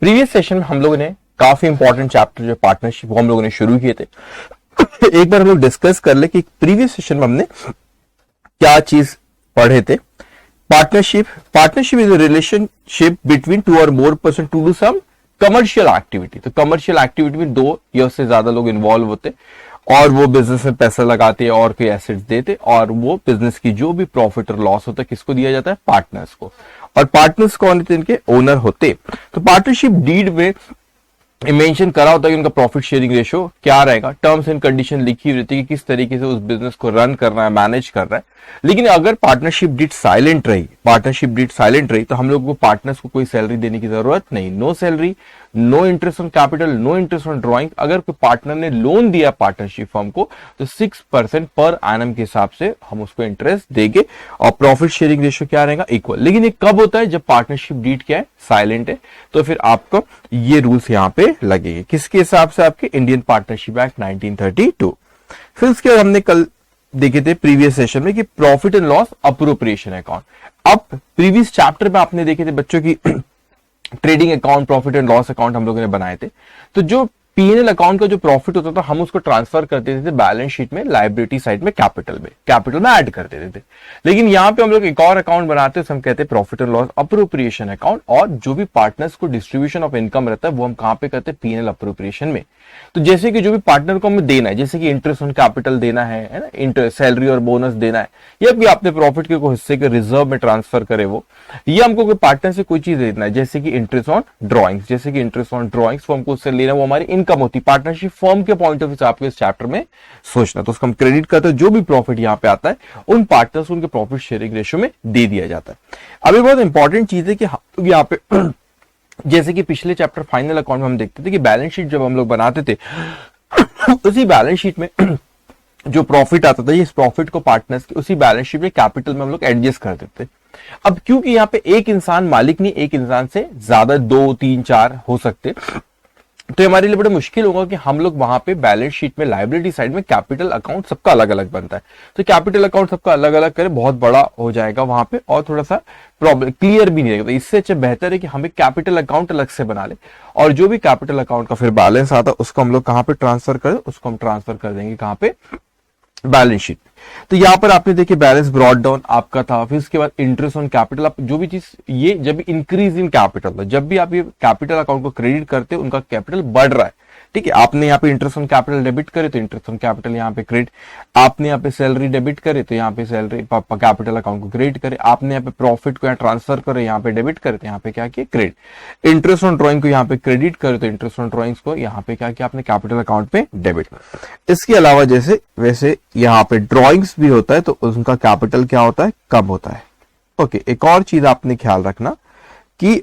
Previous session में हम लोगों ने काफी इंपॉर्टेंट चैप्टर जो पार्टनरशिप वो हम लोगों ने शुरू किए थे। एक बार हम लोग डिस्कस कर ले कि प्रीवियस सेशन में हमने क्या चीज पढ़े थे। Partnership is a relationship between two or more person to do some commercial activity. तो कमर्शियल एक्टिविटी में दो या उससे ज्यादा लोग इन्वॉल्व होते और वो बिजनेस में पैसा लगाते और कोई एसेट्स देते और वो बिजनेस की जो भी प्रॉफिट और लॉस होता है किसको दिया जाता है, पार्टनर्स को। और पार्टनर्स कौन होते हैं, इनके ओनर होते। तो पार्टनरशिप डीड में मेंशन करा होता है कि उनका प्रॉफिट शेयरिंग रेशियो क्या रहेगा, टर्म्स एंड कंडीशन लिखी हुई रहती है कि किस तरीके से उस बिजनेस को रन करना है, मैनेज कर रहा है। लेकिन अगर पार्टनरशिप डीड साइलेंट रही तो हम लोग को पार्टनर्स को कोई सैलरी देने की जरूरत नहीं। No salary, no interest on capital, no interest on drawing. अगर कोई पार्टनर ने लोन दिया पार्टनरशिप फर्म को तो 6% पर एनम के हिसाब से हम उसको इंटरेस्ट देंगे और प्रॉफिट शेयरिंग रेशियो क्या रहेगा, इक्वल। लेकिन ये कब होता है, जब पार्टनरशिप डीड क्या है, साइलेंट है। तो फिर आपको ये रूल्स यहां पे लगेंगे किसके हिसाब से, आपके इंडियन पार्टनरशिप एक्ट 1932। फिर उसके बाद हमने कल देखे थे प्रीवियस सेशन में कि profit and loss appropriation account. अब प्रीवियस चैप्टर में आपने देखे थे बच्चों की trading account, profit and loss account हम लोगों ने बनाए थे। तो जो पीएनएल अकाउंट का जो प्रॉफिट होता था हम उसको ट्रांसफर कर देते थे बैलेंस शीट में, लायबिलिटी साइड में, कैपिटल में ऐड कर देते थे। लेकिन यहां पे हम लोग एक और अकाउंट बनाते हैं, हम कहते हैं profit and loss appropriation account. और जो भी पार्टनर्स को डिस्ट्रीब्यूशन ऑफ इनकम रहता है वो हम कहां पे करते हैं, पीएनएल अप्रोप्रिएशन में। तो जैसे कि जो भी पार्टनर को हमें देना है, जैसे कि इंटरेस्ट ऑन कैपिटल देना है ना, इंटरेस्ट, सैलरी और बोनस देना है, या फिर आपने प्रॉफिट के कोई हिस्से के रिजर्व में ट्रांसफर करे वो, ये हमको कोई पार्टनर से कोई चीज देना है, जैसे कि इंटरेस्ट ऑन ड्रॉइंग्स, वो हमको उससे लेना, वो हमारी इनकम होती है। पार्टनरशिप फर्म के पॉइंट ऑफ व्यू से आपको इस चैप्टर में सोचना, तो उसको हम क्रेडिट करते हैं। जो भी प्रॉफिट यहां पे आता है उन पार्टनर्स उनके प्रॉफिट शेयरिंग रेशियो में दे दिया जाता है। अभी बहुत इंपॉर्टेंट चीज है कि यहाँ पे जैसे कि पिछले चैप्टर फाइनल अकाउंट में हम देखते थे कि बैलेंस शीट जब हम लोग बनाते थे उसी बैलेंस शीट में जो प्रॉफिट आता था, इस प्रॉफिट को पार्टनर्स की उसी बैलेंस शीट में कैपिटल में हम लोग एडजस्ट कर देते। अब क्योंकि यहाँ पे एक इंसान मालिक नहीं, एक इंसान से ज्यादा 2, 3, 4 हो सकते, तो हमारे लिए बड़ा मुश्किल होगा कि हम लोग वहां पे बैलेंस शीट में लायबिलिटी साइड में कैपिटल अकाउंट सबका अलग अलग बनता है। तो कैपिटल अकाउंट सबका अलग अलग करे बहुत बड़ा हो जाएगा वहां पे और थोड़ा सा प्रॉब्लम क्लियर भी नहीं रहेगा। तो इससे अच्छा बेहतर है कि हम एक कैपिटल अकाउंट अलग से बना ले और जो भी कैपिटल अकाउंट का फिर बैलेंस आता है उसको हम लोग कहां पे ट्रांसफर करें, उसको हम ट्रांसफर कर देंगे कहां पे, बैलेंस शीट। तो यहां पर आपने देखिए बैलेंस ब्रॉट डाउन आपका था। फिर उसके बाद इंटरेस्ट ऑन कैपिटल, आप जो भी चीज, ये जब इंक्रीज इन कैपिटल, जब भी आप ये कैपिटल अकाउंट को क्रेडिट करते हैं उनका कैपिटल बढ़ रहा है, ठीक है। आपने यहाँ पे इंटरेस्ट ऑन कैपिटल डेबिट करे तो इंटरेस्ट ऑन कैपिटल यहाँ पे क्रेडिट, आपने यहाँ पे सैलरी डेबिट करे तो यहाँ पे सैलरी कैपिटल अकाउंट को क्रेडिट करे, आपने यहाँ पे प्रॉफिट को यहाँ ट्रांसफर करे यहाँ पे डेबिट करे तो यहाँ पे क्या किया, क्रेडिट। इंटरेस्ट ऑन ड्रॉइंग को यहाँ पे क्रेडिट करे तो इंटरेस्ट ऑन ड्रॉइंग्स को यहाँ पे क्या किया आपने, कैपिटल अकाउंट पे डेबिट। इसके अलावा जैसे वैसे यहाँ पे ड्रॉइंग्स भी होता है तो उनका कैपिटल क्या होता है, कम होता है। ओके, एक और चीज आपने ख्याल रखना कि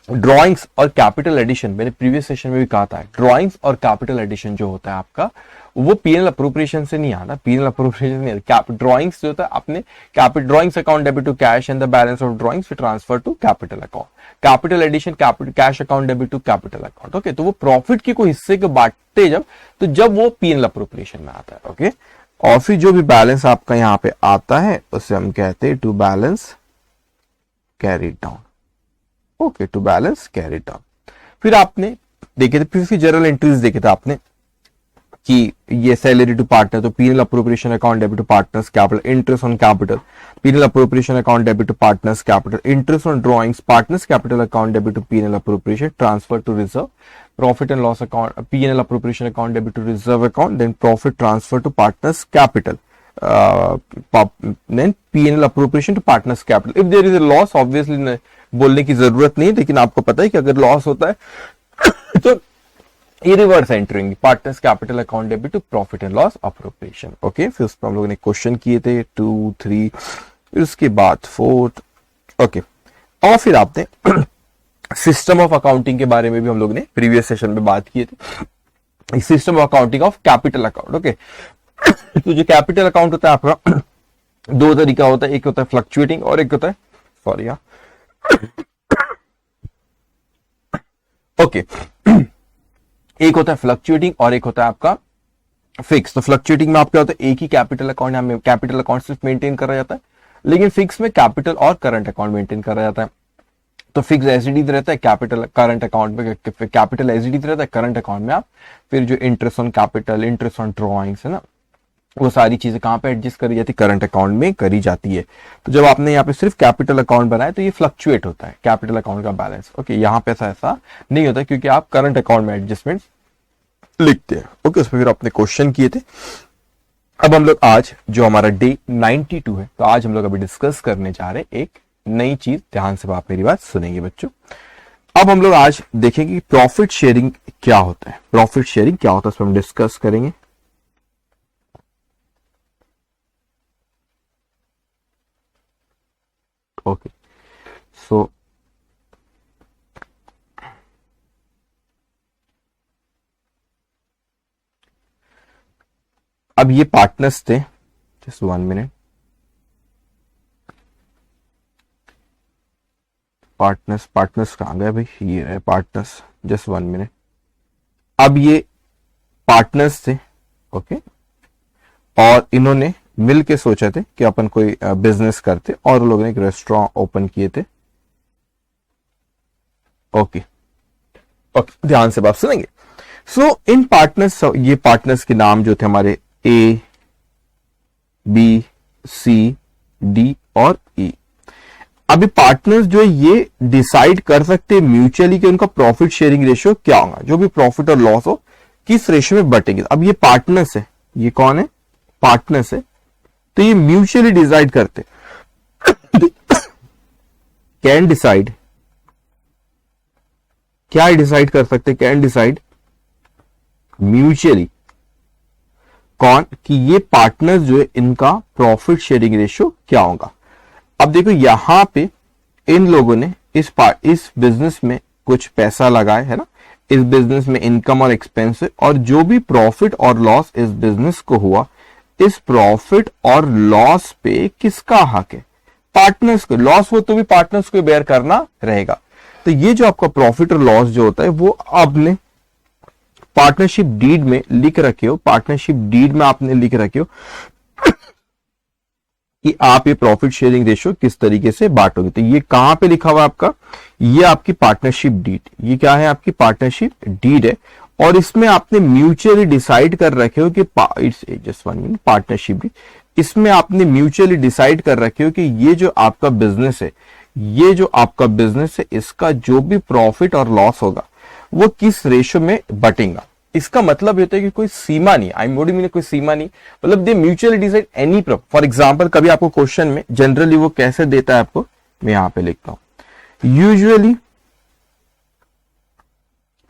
ड्राइंग्स और कैपिटल एडिशन, मैंने प्रीवियस सेशन में भी कहा था, ड्राइंग्स और कैपिटल एडिशन जो होता है आपका वो पीएनएल अप्रोप्रिएशन से नहीं आता। पीएनएल अप्रोप्रिएशन नहीं आता। ड्राइंग्स जो होता है अपने capital drawings account debit to cash and the balance of drawings transfer to capital account. Capital addition cash account debit to capital account. Okay, तो वो प्रॉफिट के कोई हिस्से को बांटते जब वो पीएनएल अप्रोप्रिएशन में आता है। ओके, और फिर जो भी बैलेंस आपका यहाँ पे आता है उसे हम कहते हैं to balance carry down. Okay, to balance carry down. फिर आपने देखे थे, फिर जनरल एंट्रीज देखे थे आपने कि ये सैलरी टू पार्टनर, तो PNL appropriation account debit to partners capital, interest on capital, PNL appropriation account debit to partners capital, interest on drawings, partners capital account debit to PNL appropriation, transfer to reserve, profit and loss account, PNL appropriation account debit to reserve account, then profit transfer to partners capital, then P&L appropriation to partners capital. If there is a loss, obviously बोलने की जरूरत नहीं, लेकिन आपको पता है कि अगर लॉस होता है तो ये reverse entering partners capital account debit to profit and loss appropriation. Okay, फिर उस पर हम लोगों ने क्वेश्चन किए थे 2, 3, फिर उसके बाद 4। ओके, और फिर आपने सिस्टम ऑफ अकाउंटिंग के बारे में भी हम लोग ने प्रीवियस सेशन में बात किए थे, system of accounting of capital account. Okay, तो जो कैपिटल अकाउंट होता है आपका दो तरीका होता है, एक होता है फ्लक्चुएटिंग और एक होता है, सॉरी यार, ओके, एक होता है फ्लक्चुएटिंग और एक होता है आपका फिक्स, तो फ्लक्चुएटिंग में आप क्या होता है, एक ही कैपिटल अकाउंट, हमें कैपिटल अकाउंट सिर्फ मेंटेन करा जाता है, लेकिन फिक्स में कैपिटल और करंट अकाउंट मेंटेन करा जाता है। तो फिक्स एसिडी रहता है कैपिटल करंट अकाउंट में, कैपिटल एसिडी रहता है करंट अकाउंट में। आप फिर जो interest on capital, interest on drawings है ना, वो सारी चीजें कहां पे एडजस्ट करी जाती है, करंट अकाउंट में करी जाती है। तो जब आपने यहाँ पे सिर्फ कैपिटल अकाउंट बनाया तो ये फ्लक्चुएट होता है कैपिटल अकाउंट का बैलेंस। ओके, यहाँ पे ऐसा नहीं होता क्योंकि आप करंट अकाउंट में एडजस्टमेंट लिखते हैं। ओके, उसमें फिर आपने क्वेश्चन किए थे। अब हम लोग आज जो हमारा डे 92 है, तो आज हम लोग अभी डिस्कस करने जा रहे हैं एक नई चीज। ध्यान से आप मेरी बात सुनेंगे बच्चों। अब हम लोग आज देखेंगे कि प्रॉफिट शेयरिंग क्या होता है, प्रॉफिट शेयरिंग क्या होता है, उसमें हम डिस्कस करेंगे। ओके, सो अब ये पार्टनर्स थे, जस्ट 1 मिनट, पार्टनर्स कहां गए भाई, ये रहे पार्टनर्स, जस्ट 1 मिनट। अब ये पार्टनर्स थे, ओके, और इन्होंने मिल के सोचा थे कि अपन कोई बिजनेस करते, और लोगों ने एक रेस्टोरेंट ओपन किए थे। ओके ओके, ध्यान से बात सुनेंगे। सो इन पार्टनर्स, ये पार्टनर्स के नाम जो थे हमारे ए, बी, सी, डी और ई। अभी पार्टनर्स जो है ये डिसाइड कर सकते हैं म्यूचुअली कि उनका प्रॉफिट शेयरिंग रेशियो क्या होगा, जो भी प्रॉफिट और लॉस हो किस रेशियो में बटेंगे। अब ये पार्टनर्स है, ये कौन है, पार्टनर्स है, तो ये म्यूचुअली डिसाइड करते कैन डिसाइड, क्या डिसाइड कर सकते, कैन डिसाइड म्यूचुअली, कौन, कि ये पार्टनर्स जो है इनका प्रॉफिट शेयरिंग रेशियो क्या होगा। अब देखो यहां पे इन लोगों ने इस बिजनेस में कुछ पैसा लगाए है ना, इस बिजनेस में इनकम और एक्सपेंस है, और जो भी प्रॉफिट और लॉस इस बिजनेस को हुआ, इस प्रॉफिट और लॉस पे किसका हक है, पार्टनर्स को। लॉस हो तो भी पार्टनर्स को बेयर करना रहेगा। तो ये जो आपका प्रॉफिट और लॉस जो होता है वो आपने पार्टनरशिप डीड में लिख रखे हो, पार्टनरशिप डीड में आपने लिख रखे हो कि आप ये प्रॉफिट शेयरिंग रेशियो किस तरीके से बांटोगे। तो ये कहां पे लिखा हुआ है आपका, ये आपकी पार्टनरशिप डीड, ये क्या है, आपकी पार्टनरशिप डीड है, और इसमें आपने म्यूचुअली डिसाइड कर रखे हो कि जस्ट 1 मिनट, पार्टनरशिप डीड, इसमें आपने म्यूचुअली डिसाइड कर रखे हो कि ये जो आपका बिजनेस है, ये जो आपका बिजनेस है, इसका जो भी प्रॉफिट और लॉस होगा वो किस रेशियो में बटेगा। इसका मतलब होता है कि कोई सीमा नहीं, आई मोडी में कोई सीमा नहीं, मतलब they mutually decide any. For example कभी आपको क्वेश्चन में जनरली वो कैसे देता है आपको, मैं यहां पे लिखता हूं,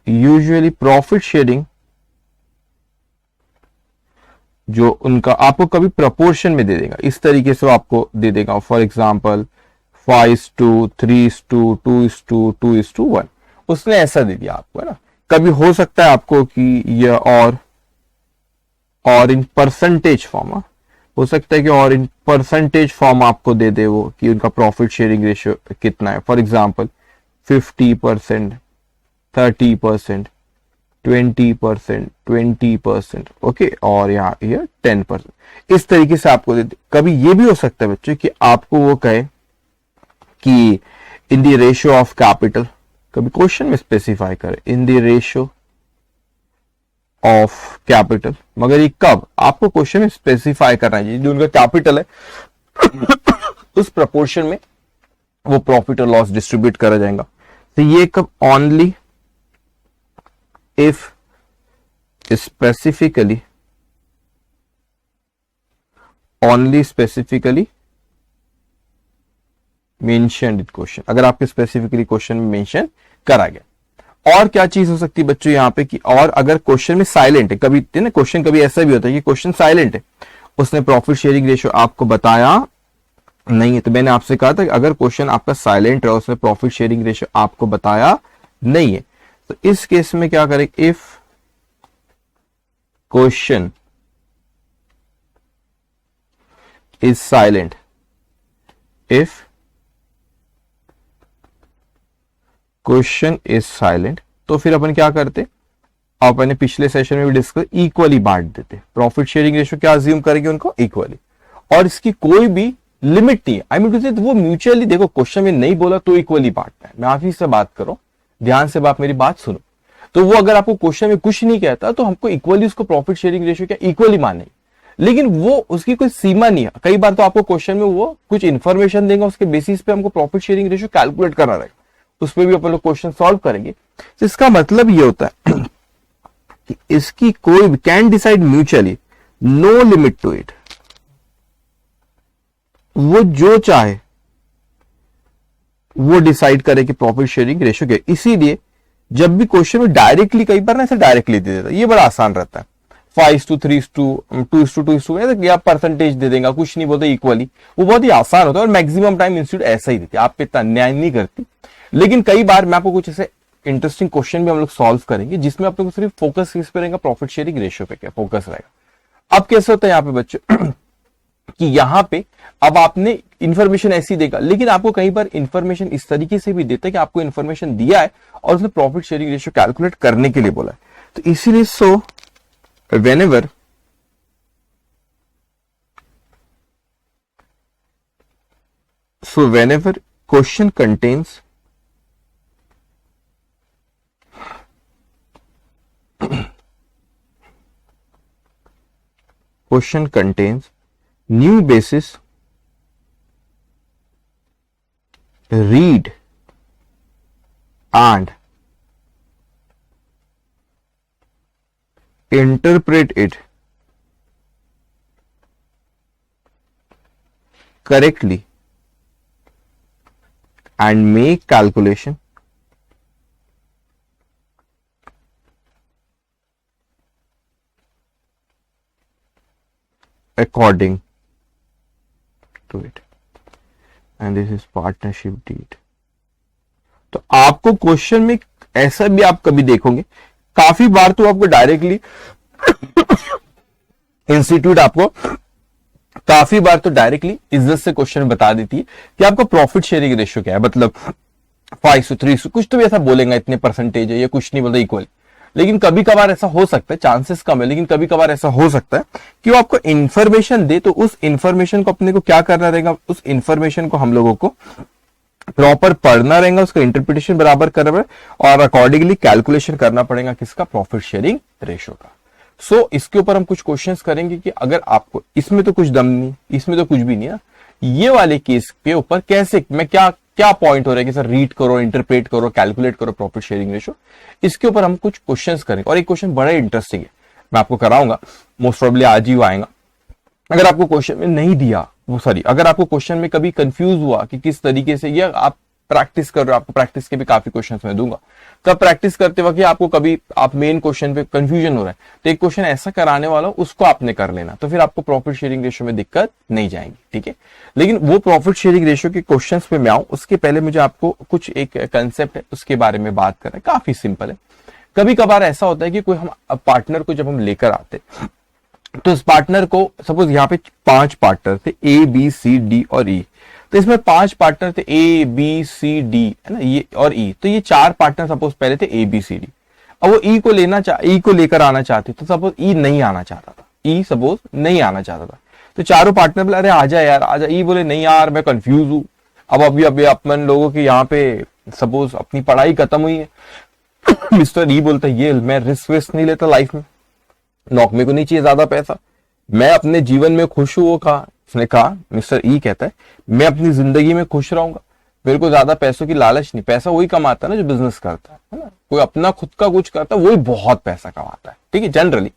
यूजुअली प्रॉफिट शेयरिंग जो उनका आपको कभी प्रपोर्शन में दे देगा, इस तरीके से वो आपको दे देगा। फॉर एग्जांपल 5:3, 3:2, 2:1, उसने ऐसा दे दिया आपको, है ना। कभी हो सकता है आपको कि ये और इन परसेंटेज फॉर्म, हो सकता है कि और इन परसेंटेज फॉर्म आपको दे दे वो कि उनका प्रॉफिट शेयरिंग रेशियो कितना है। फॉर एग्जांपल 50%, 30%, 20%, 20%, ओके, और यहाँ ये 10%, इस तरीके से आपको दे दे। कभी ये भी हो सकता है बच्चों कि आपको वो कहे कि इन द रेशियो ऑफ कैपिटल, कभी क्वेश्चन में स्पेसिफाई करे इन द रेशियो ऑफ कैपिटल, मगर ये कब आपको क्वेश्चन में स्पेसिफाई करना चाहिए, जो उनका कैपिटल है उस प्रपोर्शन में वो प्रॉफिट और लॉस डिस्ट्रीब्यूट करा जाएगा। तो ये कब, only if specifically mentioned in question, अगर आपके स्पेसिफिकली क्वेश्चन में मेंशन करा गया। और क्या चीज हो सकती है बच्चों यहां पे कि, और अगर क्वेश्चन में साइलेंट है, कभी ना क्वेश्चन कभी ऐसा भी होता है कि क्वेश्चन साइलेंट है, उसने प्रॉफिट शेयरिंग रेशियो आपको बताया नहीं है। तो मैंने आपसे कहा था कि अगर क्वेश्चन आपका साइलेंट है, उसने प्रॉफिट शेयरिंग रेशियो आपको बताया नहीं है, तो इस केस में क्या करें, if question is silent, if question is silent, तो फिर अपन क्या करते, अपने पिछले सेशन में भी डिस्कस, इक्वली बांट देते, प्रॉफिट शेयरिंग रेशियो क्या अज्यूम करेंगे उनको, इक्वली, और इसकी कोई भी लिमिट नहीं है। आई मीन टू से वो म्यूचुअली, देखो क्वेश्चन में नहीं बोला तो इक्वली बांटना है, मैं आप ही से बात करो, ध्यान से आप मेरी बात सुनो। तो वो अगर आपको क्वेश्चन में कुछ नहीं कहता तो हमको इक्वली उसको प्रॉफिट शेयरिंग रेशियो क्या इक्वली माने, लेकिन वो उसकी कोई सीमा नहीं है। कई बार तो आपको क्वेश्चन में वो कुछ इंफॉर्मेशन देगा, उसके बेसिस पे हमको प्रॉफिट शेयरिंग रेशियो कैलकुलेट करना रहेगा, उस पर भी अपन लोग क्वेश्चन सॉल्व करेंगे। तो इसका मतलब ये होता है कि इसकी कोई can decide mutually, no limit to it, वो जो चाहे वो डिसाइड करे कि प्रॉफिट शेयरिंग रेशियो क्या। इसीलिए जब भी क्वेश्चन में डायरेक्टली, कई बार ना ऐसे डायरेक्टली दे देता है, ये बड़ा आसान रहता है, 5:3:2:2:2 या परसेंटेज दे देगा, कुछ नहीं बोलते इक्वली, वो बहुत ही आसान होता है और मैक्सिमम टाइम इंस्टीट्यूट ऐसा ही देती है, आप पे इतना अन्याय नहीं करती। लेकिन कई बार मैं आपको कुछ ऐसे इंटरेस्टिंग क्वेश्चन भी हम लोग सॉल्व करेंगे जिसमें आप लोग सिर्फ फोकस किस पे रहेगा, प्रॉफिट शेयरिंग रेशियो पे क्या फोकस रहेगा। अब कैसे होता है यहाँ पे बच्चों कि यहां पे अब आपने इंफॉर्मेशन ऐसी देगा, लेकिन आपको कई बार इंफॉर्मेशन इस तरीके से भी देता है कि आपको इंफॉर्मेशन दिया है और उसने प्रॉफिट शेयरिंग रेशियो कैलकुलेट करने के लिए बोला है। तो इसीलिए whenever question contains new basis, read and interpret it correctly and make calculation according to it, and this is partnership deed। तो आपको क्वेश्चन में ऐसा भी आप कभी देखोगे, काफी बार तो आपको डायरेक्टली इंस्टीट्यूट आपको काफी बार तो डायरेक्टली इज्जत से क्वेश्चन बता देती है कि आपका प्रॉफिट शेयरिंग रेशियो क्या है, मतलब 5:3 कुछ तो भी ऐसा बोलेगा, इतने परसेंटेज है, ये कुछ नहीं बोलता इक्वल। लेकिन कभी कभार ऐसा हो सकता है, चांसेस कम है, लेकिन कभी कभार ऐसा हो सकता है कि वो आपको इंफॉर्मेशन दे, तो उस इंफॉर्मेशन को अपने को क्या करना रहेगा, उस इंफॉर्मेशन को हम लोगों को प्रॉपर पढ़ना रहेगा, उसका इंटरप्रिटेशन बराबर करना पड़ेगा और अकॉर्डिंगली कैलकुलेशन करना पड़ेगा किसका, प्रॉफिट शेयरिंग रेशियो का। सो इसके ऊपर हम कुछ क्वेश्चंस करेंगे कि अगर आपको इसमें तो कुछ दम नहीं, इसमें तो कुछ भी नहीं है, ये वाले केस के ऊपर कैसे, मैं क्या क्या पॉइंट हो रहा है कि सर रीड करो, इंटरप्रेट करो, कैलकुलेट करो प्रॉफिट शेयरिंग रेशियो, इसके ऊपर हम कुछ क्वेश्चंस करेंगे। और एक क्वेश्चन बड़ा इंटरेस्टिंग है, मैं आपको कराऊंगा, मोस्ट प्रोबेबली आज ही आएगा। अगर आपको क्वेश्चन में नहीं दिया, वो सॉरी, अगर आपको क्वेश्चन में कभी कंफ्यूज हुआ कि किस तरीके से, ये आप प्रैक्टिस कर रहे हो, आपको प्रैक्टिस के भी काफी क्वेश्चंस मैं दूंगा, तब प्रैक्टिस करते वक्त आपको कभी आप मेन क्वेश्चन पे कंफ्यूजन हो रहा है तो एक क्वेश्चन ऐसा कराने वाला उसको आपने कर लेना, तो फिर आपको प्रॉफिट शेयरिंग रेशियो में दिक्कत नहीं जाएगी, ठीक है। लेकिन वो प्रॉफिट शेयरिंग रेशियो के क्वेश्चंस पे मैं आऊं उसके पहले मुझे आपको कुछ एक कंसेप्ट है उसके बारे में बात करना है, काफी सिंपल है। कभी कभार ऐसा होता है कि कोई हम पार्टनर को जब हम लेकर आते तो इस पार्टनर को, सपोज यहाँ पे 5 पार्टनर थे, ए बी सी डी और ई, तो इसमें 5 पार्टनर थे ए बी सी डी, है ना, ये और ई, तो ये 4 पार्टनर सपोज पहले थे ए बी सी डी। अब वो ई को लेकर आना चाहते, तो सपोज ई नहीं आना चाहता था, ई सपोज नहीं आना चाहता था, तो चारों पार्टनर बोले अरे आजा यार आजा, ई बोले नहीं यार मैं कंफ्यूज हूं। अब अभी अपन लोगों के यहाँ पे सपोज अपनी पढ़ाई खत्म हुई है, मिस्टर ई बोलता है ये मैं रिस्क विस्क नहीं लेता लाइफ में, नौकरी को नहीं चाहिए ज्यादा पैसा, मैं अपने जीवन में खुश हूं। वो कहा, उसने कहा, मिस्टर ई कहता है मैं अपनी जिंदगी में खुश रहूंगा, मेरे को ज्यादा पैसों की लालच नहीं, पैसा वही कमाता है ना जो बिजनेस करता है ना, कोई अपना खुद का कुछ करता है वही बहुत पैसा कमाता है, ठीक है, जनरली।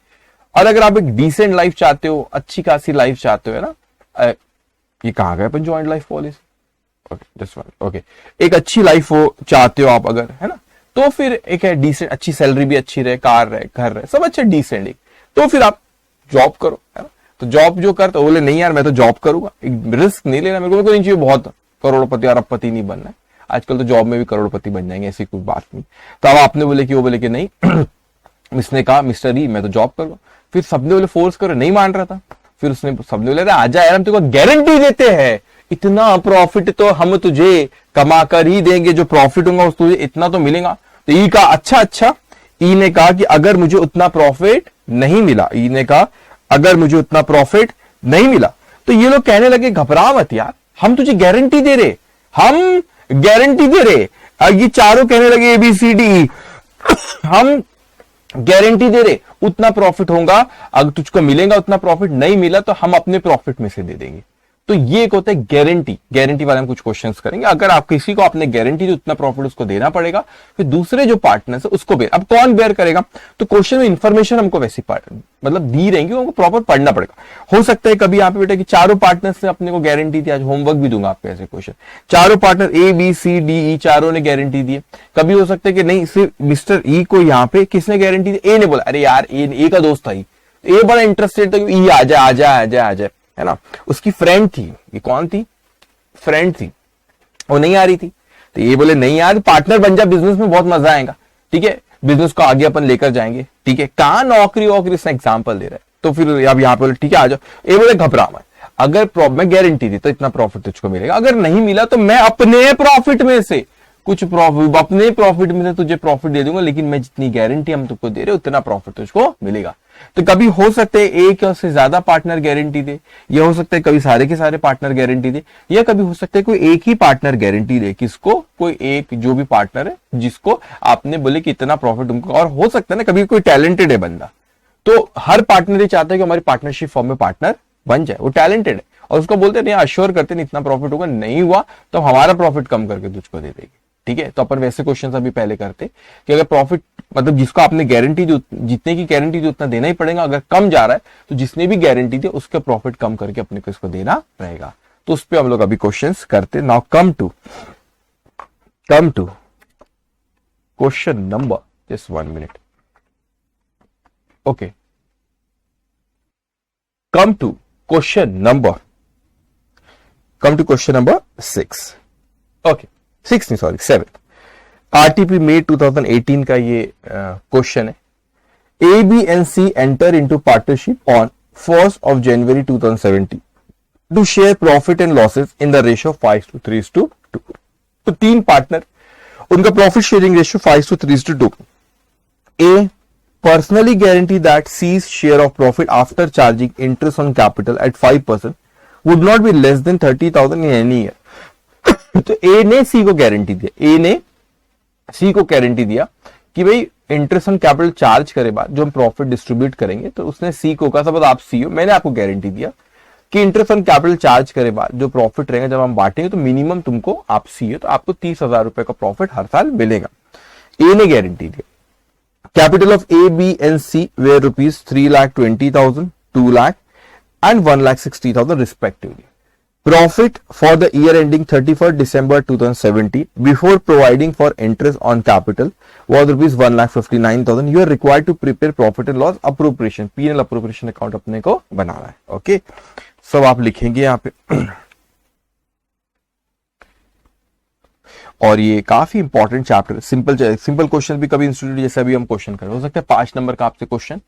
और अगर आप एक डिसेंट लाइफ चाहते हो, अच्छी खासी लाइफ चाहते हो, है ना, ये कहाँ गए अपन joint life policy, okay this one, okay, एक अच्छी लाइफ हो चाहते हो आप अगर, है ना, तो फिर एक है डिसेंट, अच्छी सैलरी भी अच्छी रहे, कार रहे, घर रहे, सब अच्छा डिसेंट, एक तो फिर आप जॉब करो, है ना। तो जॉब जो करते बोले नहीं यार मैं तो जॉब करूंगा, एक रिस्क नहीं लेना, मेरे को नहीं चाहिए बहुत करोड़पति अरबपति नहीं बनना है, आजकल तो जॉब में भी करोड़पति बन जाएंगे, ऐसी कोई बात नहीं। तो अब आपने बोले कि वो बोले कि नहीं इसने कहा मिस्टर ई मैं तो जॉब करूंगा, फिर सबने बोले फोर्स करो, नहीं मान रहा था, फिर उसने सबने बोले आजा यार हम तुझको गारंटी देते हैं, इतना प्रॉफिट तो हम तुझे कमा कर ही देंगे, जो प्रॉफिट होगा तुझे इतना तो मिलेगा। तो ई का अच्छा ई ने कहा कि अगर मुझे उतना प्रॉफिट नहीं मिला, ई ने कहा अगर मुझे उतना प्रॉफिट नहीं मिला, तो ये लोग कहने लगे घबरा मत यार, हम तुझे गारंटी दे रहे, हम गारंटी दे रहे। ये चारों कहने लगे ABCD, हम गारंटी दे रहे उतना प्रॉफिट होगा, अगर तुझको मिलेगा उतना प्रॉफिट, नहीं मिला तो हम अपने प्रॉफिट में से दे देंगे। तो ये एक होता है गारंटी। गारंटी वाले हम कुछ क्वेश्चंस करेंगे। अगर आप किसी को आपने गारंटी दी उतना प्रॉफिट उसको देना पड़ेगा, फिर दूसरे जो पार्टनर्स है उसको बेयर। अब कौन बेयर करेगा? तो क्वेश्चन में इंफॉर्मेशन हमको वैसी मतलब दी रहेंगी, उनको प्रॉपर पढ़ना पड़ेगा। हो सकता है कभी यहाँ पे बेटा कि चारों पार्टनर्स ने अपने को गारंटी दी, आज होमवर्क भी दूंगा आपको ऐसे क्वेश्चन, चारों पार्टनर ABCDE चारों ने गारंटी दी है। कभी हो सकता है कि नहीं, सिर्फ मिस्टर ई को यहाँ पे किसने गारंटी दी? ए ने बोला अरे यार ए का दोस्त था, ए बड़ा इंटरेस्टेड था कि ई आ जाए आ जाए आ जाए आ जाए, है ना। उसकी फ्रेंड थी, ये कौन थी? फ्रेंड थी, वो नहीं आ रही थी, तो ये बोले नहीं यार पार्टनर बन जा, बिजनेस में बहुत मजा आएगा, ठीक है, बिजनेस को आगे अपन लेकर जाएंगे, ठीक है। कहां नौकरी वोकरी, इसने एग्जाम्पल दे रहा है। तो फिर अब यहाँ पे बोले ठीक है आ जाओ, ये बोले घबरा मत, अगर मैं गारंटी दी तो इतना प्रॉफिट तुझको मिलेगा, अगर नहीं मिला तो मैं अपने प्रॉफिट में से कुछ प्रॉफिट, अपने प्रॉफिट में से तुझे प्रॉफिट दे दूंगा, लेकिन मैं जितनी गारंटी हम तुझको दे रहे उतना प्रॉफिट तुझको मिलेगा। तो कभी हो सकता है एक या उससे ज्यादा पार्टनर गारंटी दे, या हो सकता है कभी सारे के सारे पार्टनर गारंटी दे, या कभी हो सकता है कोई एक ही पार्टनर गारंटी दे। किसको? कोई एक जो भी पार्टनर है जिसको आपने बोले कि इतना प्रॉफिट तुमको। और हो सकता है ना कभी कोई टैलेंटेड है बंदा, तो हर पार्टनर ये चाहता है कि हमारी पार्टनरशिप फॉर्म में पार्टनर बन जाए, वो टैलेंटेड है, और उसको बोलते नहीं अश्योर करते नहीं इतना प्रॉफिट होगा, नहीं हुआ तो हमारा प्रॉफिट कम करके तुझको दे देगी, ठीक है। तो अपन वैसे क्वेश्चन अभी पहले करते कि अगर प्रॉफिट मतलब जिसको आपने गारंटी दी, जितने की गारंटी दी उतना देना ही पड़ेगा, अगर कम जा रहा है तो जिसने भी गारंटी दी उसका प्रॉफिट कम करके अपने को इसको देना रहेगा। तो उस पर हम लोग अभी क्वेश्चंस करते। Now come to question number, just 1 minute, okay, come to question number 6, okay 6 नहीं सॉरी 7, RTP May 2018 का ये क्वेश्चन है। ABNC enter into partnership on 1st of January 2017 to share profit and losses in the ratio 5:3:2। तो 3 partner, उनका profit sharing ratio 5:3:2। A personally guarantee that C's share of profit after charging interest on capital at 5% would not be less than 30,000 in any year। तो ए ने सी को guarantee दिया, ए ने सी को guarantee दिया कि भाई इंटरेस्ट ऑन कैपिटल चार्ज करे बाद जो हम प्रॉफिट डिस्ट्रीब्यूट करेंगे, तो उसने सी को कहा सपोज आप सी हो, मैंने आपको गारंटी दिया कि इंटरेस्ट ऑन कैपिटल चार्ज करे बाद जो प्रॉफिट रहेगा जब हम बांटेंगे तो मिनिमम तुमको, आप सी हो तो आपको 30,000 रुपए का प्रॉफिट हर साल मिलेगा। ए ने गारंटी दिया। Capital of A B and C were rupees 3,20,000, 2 lakh and 1,60,000 respectively. Profit for the year ending 31st December 2017 before providing for interest on capital was rupees 1,59,000. You are required to prepare profit and loss appropriation, P&L appropriation account अपने को बनाना है, okay. सब आप लिखेंगे यहाँ पे। और ये काफी इंपॉर्टेंट चैप्टर, सिंपल क्वेश्चन भी कभी इंस्टीट्यूट जैसे अभी हम क्वेश्चन करें, हो सकता है 5 नंबर का आपसे क्वेश्चन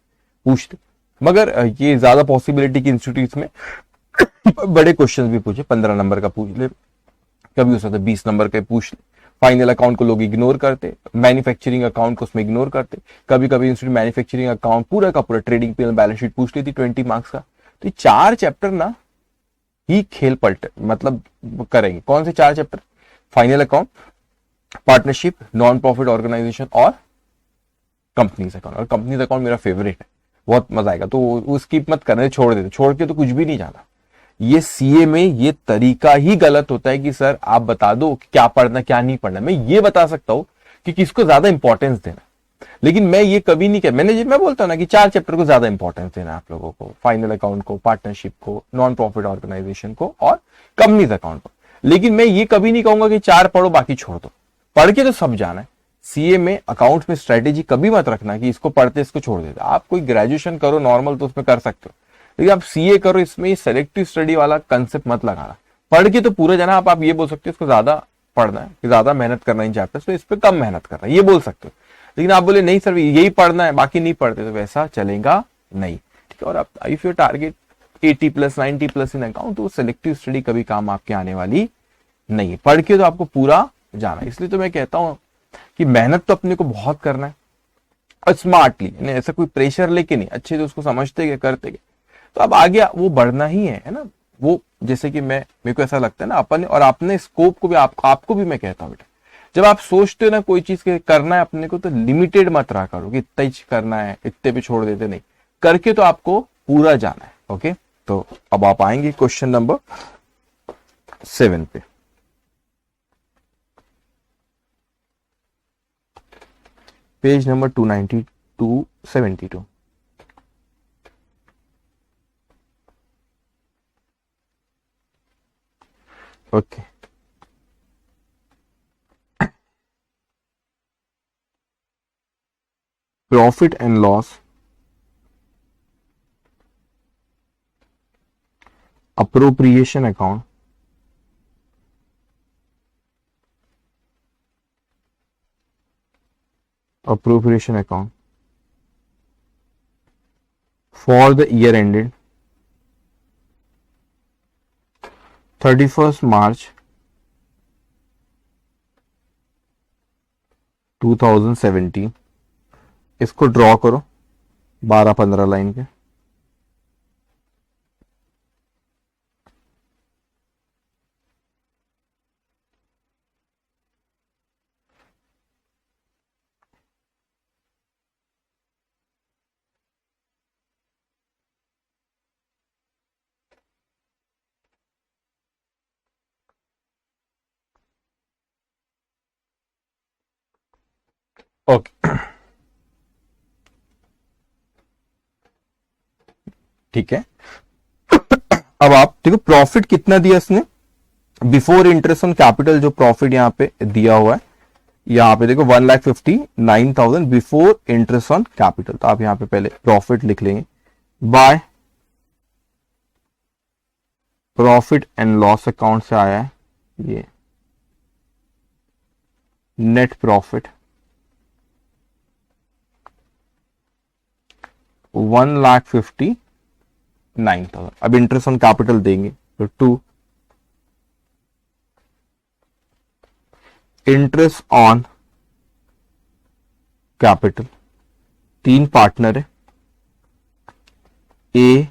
पूछते, मगर ये ज्यादा पॉसिबिलिटी की इंस्टीट्यूट में बड़े क्वेश्चंस भी पूछे, 15 नंबर का पूछ ले, कभी हो सकता है 20 नंबर का पूछ ले। फाइनल अकाउंट को लोग इग्नोर करते, मैन्युफैक्चरिंग अकाउंट को उसमें इग्नोर करते, कभी कभी इंस्टीट्यूट मैन्युफैक्चरिंग अकाउंट पूरा का पूरा ट्रेडिंग P&L बैलेंस शीट पूछ लेती 20 मार्क्स का। तो ये 4 चैप्टर ना ही खेल पलटे मतलब करेंगे। कौन से 4 chapter? Final account, partnership, non profit organisation और कंपनीज अकाउंट। और कंपनीज अकाउंट मेरा फेवरेट है, बहुत मजा आएगा, तो वो स्किप मत करना, छोड़ देते, छोड़ के तो कुछ भी नहीं जाना। ये सीए में ये तरीका ही गलत होता है कि सर आप बता दो कि क्या पढ़ना क्या नहीं पढ़ना। मैं ये बता सकता हूं कि किसको ज्यादा इंपॉर्टेंस देना, लेकिन मैं ये कभी नहीं कह, मैं बोलता हूं ना कि 4 चैप्टर को ज्यादा इंपॉर्टेंस देना आप लोगों को, फाइनल अकाउंट को, पार्टनरशिप को, नॉन प्रॉफिट ऑर्गेनाइजेशन को और कंपनीज अकाउंट को। लेकिन मैं ये कभी नहीं कहूंगा कि 4 पढ़ो बाकी छोड़ दो, पढ़ के तो सब जाना है। सीए में अकाउंट में स्ट्रेटेजी कभी मत रखना कि इसको पढ़ते इसको छोड़ देते। आप कोई ग्रेजुएशन करो नॉर्मल तो उसमें कर सकते हो, लेकिन आप सीए करो इसमें सेलेक्टिव स्टडी वाला कंसेप्ट मत लगाना। पढ़ के तो पूरा जाना, आप ये बोल सकते हो इसको ज्यादा पढ़ना है, ज्यादा मेहनत करना इन चैप्टर्स तो इस पे कम मेहनत करना है, ये बोल सकते हो। लेकिन आप बोले नहीं सर यही पढ़ना है बाकी नहीं पढ़ते, तो वैसा चलेगा नहीं, ठीक है। और आप if you target 80+ 90+ in account, तो सेलेक्टिव स्टडी कभी काम आपके आने वाली नहीं है। पढ़ के तो आपको पूरा जाना है। इसलिए तो मैं कहता हूं कि मेहनत तो अपने को बहुत करना है, और स्मार्टली, ऐसा कोई प्रेशर लेके नहीं, अच्छे से उसको समझते गए करते गए, तो अब आगे वो बढ़ना ही है ना। वो जैसे कि मेरे को ऐसा लगता है ना, अपन और अपने स्कोप को भी आपको भी मैं कहता हूँ बेटा, जब आप सोचते हो ना कोई चीज के करना है अपने को, तो लिमिटेड मत रहा करो कि इतना ही करना है, इतने पे छोड़ देते, नहीं, करके तो आपको पूरा जाना है। ओके, तो अब आप आएंगे क्वेश्चन नंबर 7 पे। Page number 292-72। Okay, profit and loss, appropriation account, for the year ended 31st March 2017। इसको ड्रॉ करो 12-15 लाइन के। ओके, ठीक है। अब आप देखो प्रॉफिट कितना दिया इसने, बिफोर इंटरेस्ट ऑन कैपिटल जो प्रॉफिट यहां पे दिया हुआ है, यहां पे देखो 1,59,000 बिफोर इंटरेस्ट ऑन कैपिटल। तो आप यहां पे पहले प्रॉफिट लिख लेंगे by profit and loss account से आया है ये नेट प्रॉफिट 1,59,000। अब इंटरेस्ट ऑन कैपिटल देंगे तो 2, इंटरेस्ट ऑन कैपिटल, 3 पार्टनर है ए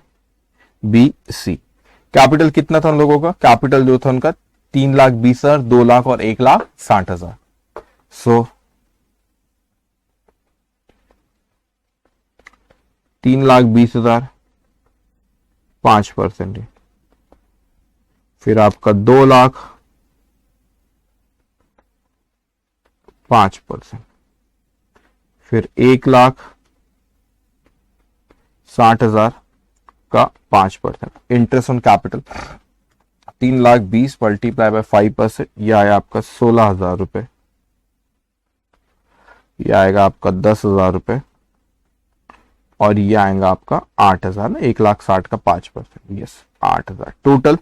बी सी। कैपिटल कितना था उन लोगों का, कैपिटल जो था उनका 3,20,000, 2 लाख और 1,60,000। सो 3,20,000 5%, फिर आपका 2 लाख 5%, फिर 1,60,000 का 5%। Interest on capital 3,20,000 multiply by 5%, यह आया आपका 16,000 रुपए, यह आएगा आपका 10,000 रुपए, और ये आएगा आपका 8,000 ना, 1,60,000 का 5%, यस 8,000 टोटल।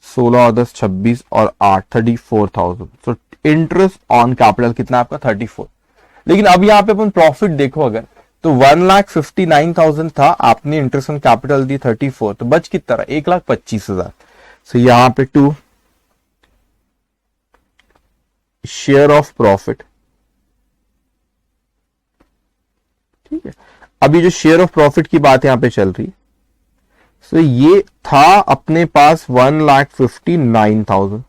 16 और 10 26 और 8 34,000। सो इंटरेस्ट ऑन कैपिटल कितना आपका 34। लेकिन अब यहाँ पे अपन प्रॉफिट देखो अगर, तो 1,59,000 था, आपने इंटरेस्ट ऑन कैपिटल दी 34, तो बच कितना रहा 1,25,000। सो यहाँ पे 2 शेयर ऑफ प्रॉफिट, ठीक है। अभी जो शेयर ऑफ प्रॉफिट की बात यहां पे चल रही है, सो ये था अपने पास 1,59,000,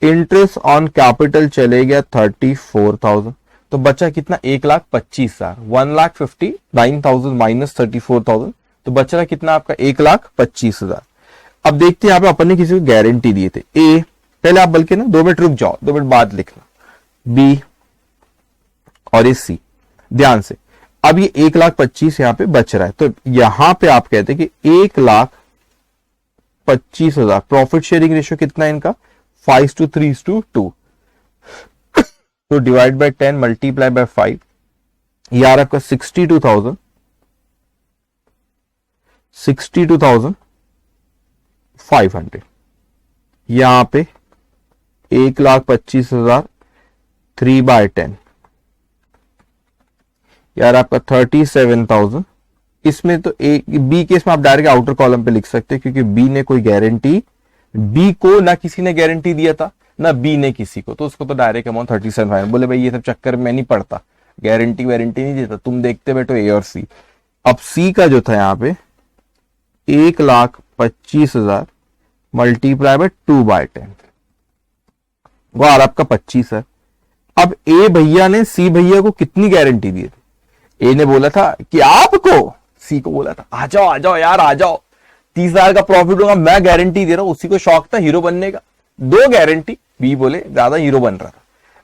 इंटरेस्ट ऑन कैपिटल चले गया 34,000, तो बचा कितना 1,25,000। 1,59,000 माइनस 34,000, तो बच रहा कितना आपका 1,25,000। अब देखते हैं यहाँ पे अपन ने किसी को गारंटी दिए थे ए, पहले आप बल्कि ना 2 मिनट रुक जाओ, 2 मिनट बाद लिखना, बी और ये सी, ध्यान से। अब ये 1,25,000 यहां पे बच रहा है, तो यहां पे आप कहते हैं कि 1,25,000 प्रॉफिट शेयरिंग रेशियो कितना है इनका 5:3:2, तो डिवाइड बाय 10 मल्टीप्लाई बाय 5, यार आपका 62,500। यहां पे 1,25,000 3/10, यार आपका 37,000। इसमें तो बी केस में आप डायरेक्ट आउटर कॉलम पे लिख सकते हैं, क्योंकि बी ने कोई गारंटी, बी को ना किसी ने गारंटी दिया था ना बी ने किसी को, तो उसको तो डायरेक्ट अमाउंट 37,500। बोले भाई ये सब चक्कर में नहीं पड़ता, गारंटी वारंटी नहीं देता, तुम देखते बैठो ए और सी। अब सी का जो था यहाँ पे 1,25,000 मल्टीप्लाई बाय 2/10 वो आ रहा आपका 25 है। अब ए भैया ने सी भैया को कितनी गारंटी दी थी? ए ने बोला था कि आपको, सी को बोला था आ जाओ यार आ जाओ, 30,000 का प्रॉफिट होगा, मैं गारंटी दे रहा हूं। उसी को शौक था हीरो बनने का, 2 गारंटी। बी बोले ज्यादा हीरो बन रहा था,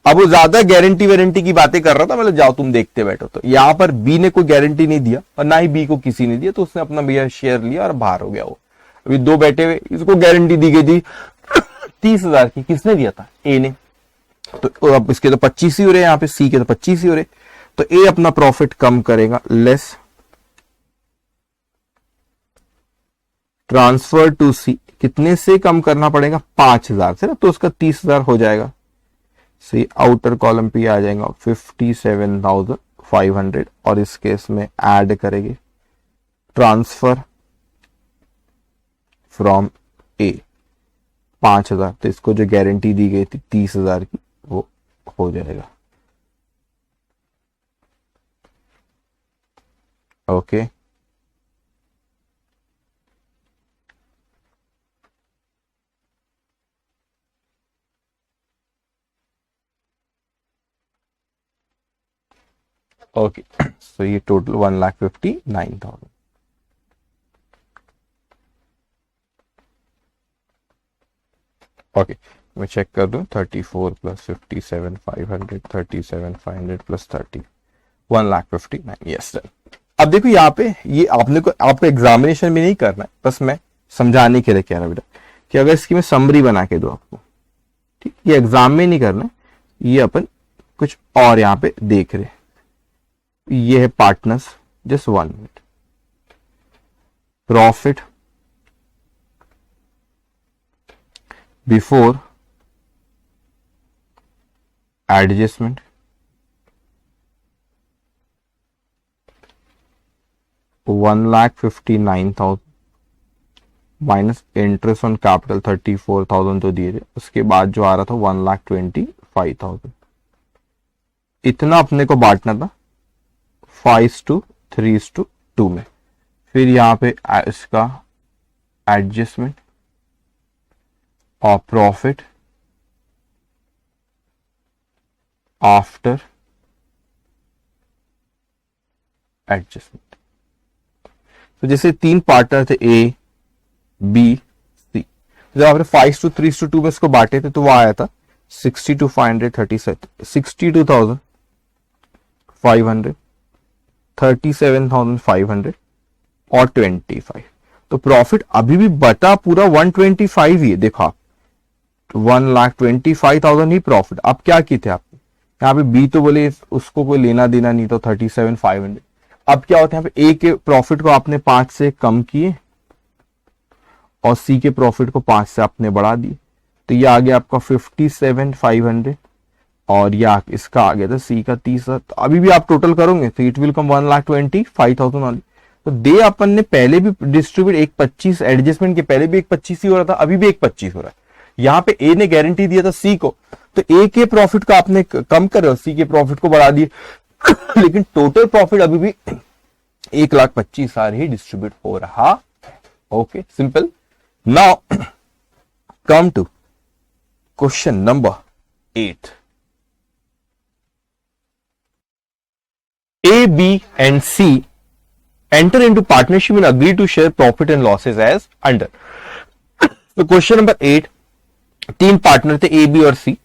अब वो ज्यादा गारंटी वारंटी की बातें कर रहा था, मतलब जाओ तुम देखते बैठो। तो यहां पर बी ने कोई गारंटी नहीं दिया और ना ही बी को किसी ने दिया, तो उसने अपना भैया शेयर लिया और बाहर हो गया। वो अभी 2 बैठे हुए, इसको गारंटी दी गई थी 30,000 की, किसने दिया था? ए ने। तो अब इसके तो 25 ही हो रहे, यहाँ पे सी के तो 25 ही हो रहे, तो ए अपना प्रॉफिट कम करेगा, लेस ट्रांसफर टू सी, कितने से कम करना पड़ेगा? 5,000 से ना, तो उसका 30,000 हो जाएगा। सी आउटर कॉलम पे आ जाएगा 57,500 और इस केस में ऐड करेंगे ट्रांसफर फ्रॉम ए 5,000, तो इसको जो गारंटी दी गई थी 30,000 की वो हो जाएगा। ओके ओके, सो ये टोटल 1,59,000। ओके मैं चेक कर दूं, 34 प्लस 57,500 37,500 प्लस 30 1,59,000, यस सर। अब देखो यहाँ पे ये आपने को आपको एग्जामिनेशन में नहीं करना है, बस मैं समझाने के लिए कह रहा हूं बेटा कि अगर इसकी मैं समरी बना के दूं आपको, ठीक, ये एग्जाम में नहीं करना है, ये अपन कुछ और यहाँ पे देख रहे हैं। ये है partners, just 1 minute. Profit before adjustment 1,59,000 minus interest on capital 34,000 तो दिए थे, उसके बाद जो आ रहा था 1,25,000। इतना अपने को बांटना था 5:3:2 में। फिर यहां पे इसका एडजस्टमेंट और प्रॉफिट आफ्टर एडजस्टमेंट। तो जैसे 3 पार्टनर थे ए बी सी, जब आपने 5:3:2 में इसको बांटे थे तो वो आया था 62,500 62,500 37,500 और 25। तो प्रॉफिट अभी भी बटा पूरा 125 ही है। देखो आप 1,25,000 ही प्रॉफिट। अब क्या की थे आपने यहाँ पे? बी तो बोले उसको कोई लेना देना नहीं, तो 37,500। अब क्या होता है यहाँ पे? ए के प्रॉफिट को आपने 5 से कम किए और सी के प्रॉफिट को 5 से आपने बढ़ा दिए, तो ये आ गया आपका 57,500 और या इसका आ गया था सी का 30,000। तो अभी भी आप टोटल करोगे तो इट विल कम 1,25,000 वाली। तो दे अपन ने पहले भी डिस्ट्रीब्यूट 1,25 एडजस्टमेंट के पहले भी 1,25 ही हो रहा था, अभी भी 1,25 हो रहा है। यहाँ पे ए ने गारंटी दिया था सी को, तो ए के प्रॉफिट को आपने कम कर और सी के प्रॉफिट को बढ़ा दिए लेकिन टोटल प्रॉफिट अभी भी 1,25,000 ही डिस्ट्रीब्यूट हो रहा। Okay simple. Now come to question number 8। A, B and C enter into partnership and agree to share profit and losses as under। तो क्वेश्चन नंबर 8, 3 पार्टनर थे ए बी और सी।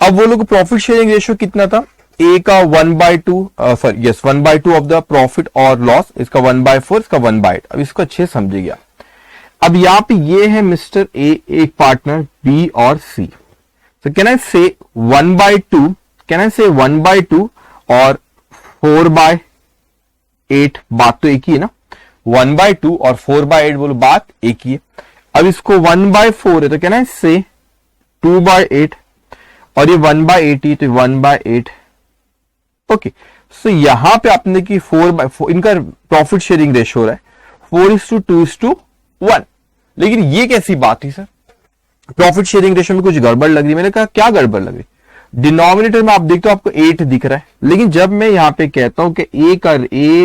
अब वो लोग प्रॉफिट शेयरिंग रेशियो कितना था? ए का 1/2 1/2 of the profit और लॉस, इसका 1/4, इसका 1/8। अब इसको अच्छे समझिएगा। अब यहां पे ये है मिस्टर ए, एक पार्टनर बी और सी। So can I say 1/2? Can I say 1/2 और 4/8? बात तो एक ही है ना, 1/2 और 4/8 बोलो, बात एक ही है। अब इसको 1/4 है तो कैन आई से 2/8 और ये 1/8 ही, तो 1/8। ओके, सो यहां पे आपने की 4/4 इनका प्रॉफिट शेयरिंग रेशियो हो रहा है 4:2:1। लेकिन ये कैसी बात थी सर, प्रॉफिट शेयरिंग रेशियो में कुछ गड़बड़ लग रही है। मैंने कहा क्या गड़बड़ लग रही? डिनोमिनेटर में आप देखते हो आपको 8 दिख रहा है, लेकिन जब मैं यहां पे कहता हूं कि ए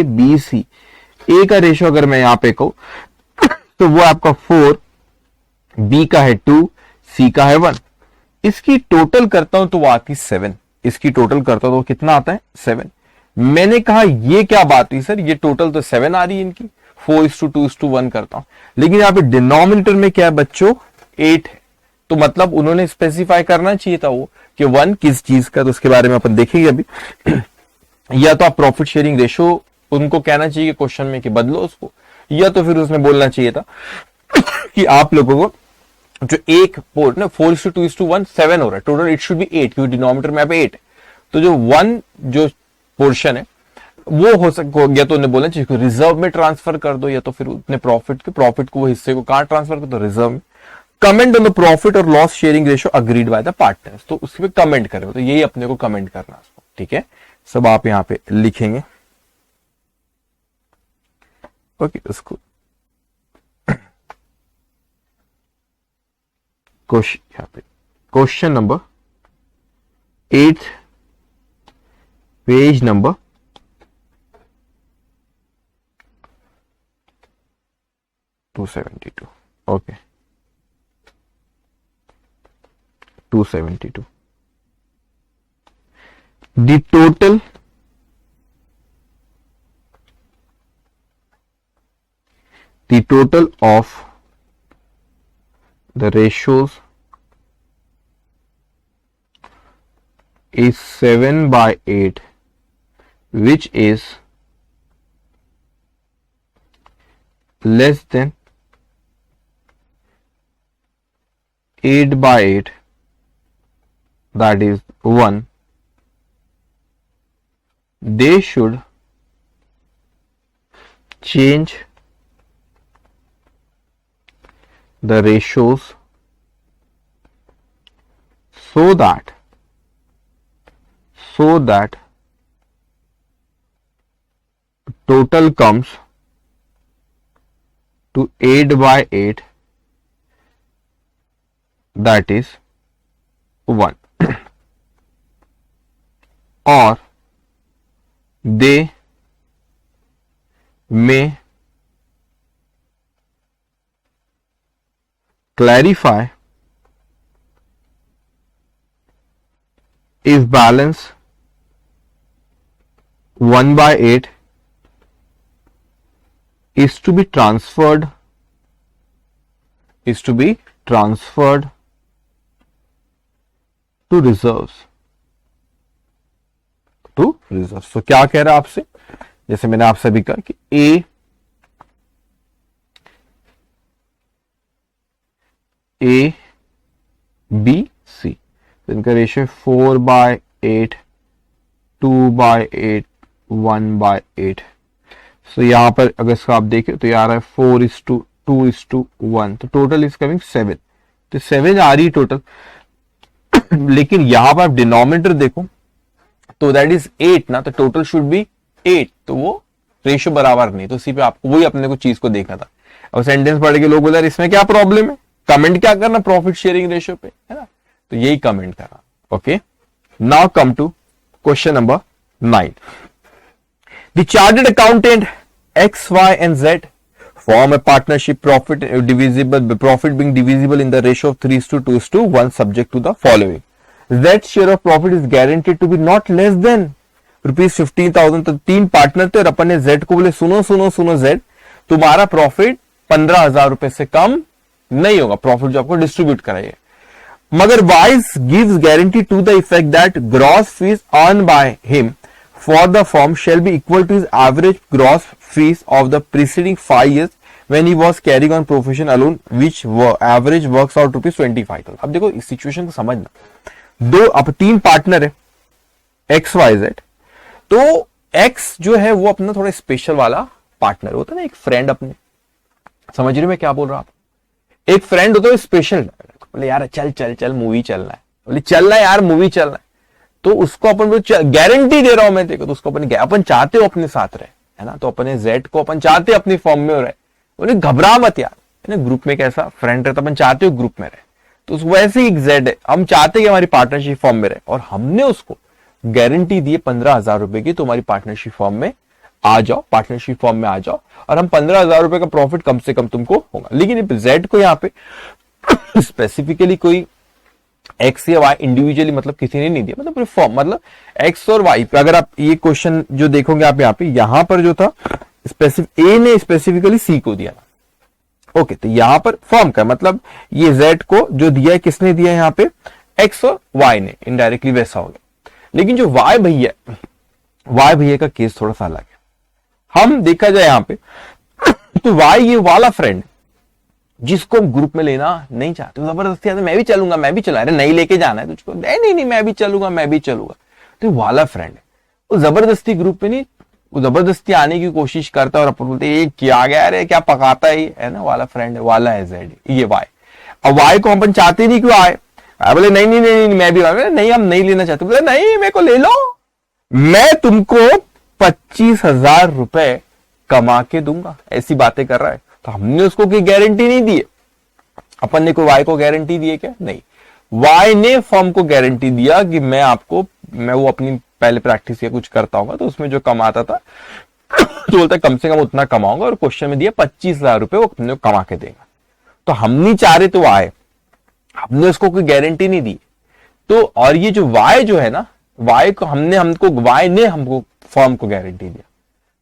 बी सी, ए का रेशियो अगर मैं यहां पे कहूं तो वो आपका 4, बी का है 2, सी का है 1। इसकी टोटल करता हूं तो वो आती 7। इसकी टोटल करता हूं तो वो कितना आता है 7। मैंने कहा ये क्या बात हुई सर, ये टोटल तो 7 आ रही है इनकी, 4:2:1 करता हूं, लेकिन यहां पे डिनोमिनेटर में क्या है बच्चों 8 है। तो मतलब उन्होंने स्पेसिफाई करना चाहिए था वो कि 1 किस चीज का, तो उसके बारे में अपन देखेंगे अभी। या तो आप प्रॉफिट शेयरिंग रेशियो उनको कहना चाहिए क्वेश्चन में कि बदलो उसको, या तो फिर उसने बोलना चाहिए था कि आप लोगों को जो एक पोर्ट ना 4:2:1 7 हो रहा है टोटल, इट शुड बी 8 क्योंकि डिनोमिनेटर में 8 है। तो जो 1 जो पोर्शन है वो हो सकता, या तो उन्हें बोलना चाहिए रिजर्व में ट्रांसफर कर दो, या तो फिर उतने प्रॉफिट को वो हिस्से को कहां ट्रांसफर कर दो, रिजर्व में। कमेंट ऑन द प्रॉफिट और loss sharing ratio agreed by the partners, तो उसके पे कमेंट करें, तो यही अपने को कमेंट करना, ठीक है। सब आप यहां पे लिखेंगे, ओके। उसको question number 8, page number 272, okay 272। The total of the ratios is 7/8, which is less than 8/8, that is 1. They should change the ratios so that total comes to 8/8, that is 1, or they may clarify if balance 1/8 is to be transferred to reserves. तो क्या कह रहा है आपसे, जैसे मैंने आपसे भी कहा कि ए बी सी, इनका रेशियो 4/8, 2/8, 1/8। सो यहां पर अगर इसको आप देखें तो यार है 4:2:1, तो टोटल इज कमिंग 7, तो 7 आ रही टोटल। लेकिन यहां पर आप डिनोमिनेटर देखो तो दैट इज 8 ना, तो टोटल शुड बी 8, तो वो रेशियो बराबर नहीं, तो उसी पे आपको वही अपने को चीज को देखना था। और सेंटेंस पढ़ के लोग बोला इसमें क्या प्रॉब्लम है, कमेंट क्या करना प्रॉफिट शेयरिंग रेशियो पे, है ना, तो यही कमेंट करना। Okay, now come to question number 9। The chartered accountant X, Y and Z form a partnership, profit being divisible in the ratio of 3:2:1 subject to the following. Z share of profit is guaranteed to be not less than ₹15,000। तो 3 partner थे और अपन ने Z को बोले सुनो Z, तुम्हारा profit 15,000 रुपए से कम नहीं होगा, प्रॉफिट जो आपको डिस्ट्रीब्यूट कराइए। मगर Y gives guarantee to the effect that gross fees earn by him for the firm shall be equal to his average gross fees of the preceding 5 years when he was carrying on profession alone, which average works out ₹25,000। अब देखो इस situation को समझना, अब 3 partner है X, Y, Z, तो X जो है वो अपना थोड़ा स्पेशल वाला पार्टनर होता है ना, एक फ्रेंड अपने, समझ रहे मैं क्या बोल रहा हूं, एक फ्रेंड होता है स्पेशल, बोले यार चल मूवी चलना है, बोले चल रहा है यार मूवी चलना है, तो उसको अपन गारंटी दे रहा हूं मैं देखो, तो उसको अपन चाहते हो अपने साथ रहे, है ना, तो अपने Z को अपन चाहते अपनी फॉर्म में रहे, बोले घबरा मत यार, है ना, ग्रुप में कैसा फ्रेंड रहता अपन चाहते हो ग्रुप में रहे, तो वैसे ही Z है, हम चाहते कि हमारी पार्टनरशिप फॉर्म में रहे, और हमने उसको गारंटी दी है 15,000 रुपए की, तुम्हारी पार्टनरशिप फॉर्म में आ जाओ, पार्टनरशिप फॉर्म में आ जाओ और हम 15,000 रुपए का प्रॉफिट कम से कम तुमको होगा। लेकिन जेड को यहाँ पे स्पेसिफिकली कोई एक्स या वाई इंडिविजुअली मतलब किसी ने नहीं दिया, मतलब फॉर्म मतलब एक्स और वाई पे। अगर आप ये क्वेश्चन जो देखोगे आप यहां पर जो था ए ने स्पेसिफिकली सी को दिया था। ओके, तो यहां पर फॉर्म का मतलब ये जेड को जो दिया है किसने दिया है, यहाँ पे एक्स और वाई ने, इनडायरेक्टली वैसा हो गया। लेकिन जो वाई भैया का केस थोड़ा सा अलग है। हम देखा जाए यहां पे तो वाई ये वाला फ्रेंड जिसको हम ग्रुप में लेना नहीं चाहते, जबरदस्ती आते मैं भी चलूंगा, मैं भी चला, अरे नहीं लेके जाना है तुझको, नहीं मैं भी चलूंगा, मैं भी चलूंगा। तो वाला फ्रेंड है, वो जबरदस्ती ग्रुप में नहीं, वो जबरदस्ती आने की कोशिश करता है और अपन बोलते ये क्या गया, अरे क्या पकाता है ना, वाला फ्रेंड है, वाला है जेड, ये वाई। अब वाई को अपन चाहते नहीं क्यों आए, बोले नहीं मैं भी नहीं, हम नहीं लेना चाहते, बोले नहीं मेरे को ले लो, मैं तुमको 25,000 रुपए कमा के दूंगा, ऐसी बातें कर रहा है। तो हमने उसको कोई गारंटी नहीं दी है, अपन ने कोई वाई को गारंटी दी है क्या, नहीं। वाई ने फर्म को गारंटी दिया कि मैं वो अपनी पहले प्रैक्टिस या कुछ करता हूँ तो उसमें जो कमाता था तो बोलता कम से कम उतना कमाऊंगा, और क्वेश्चन में दिया 25,000 रुपए वो अपने कमा के देगा। तो हम नहीं चाह रहे तो आए, हमने उसको कोई गारंटी नहीं दी। तो और ये जो वाई जो है ना, वाई ने हमको फर्म को गारंटी दिया।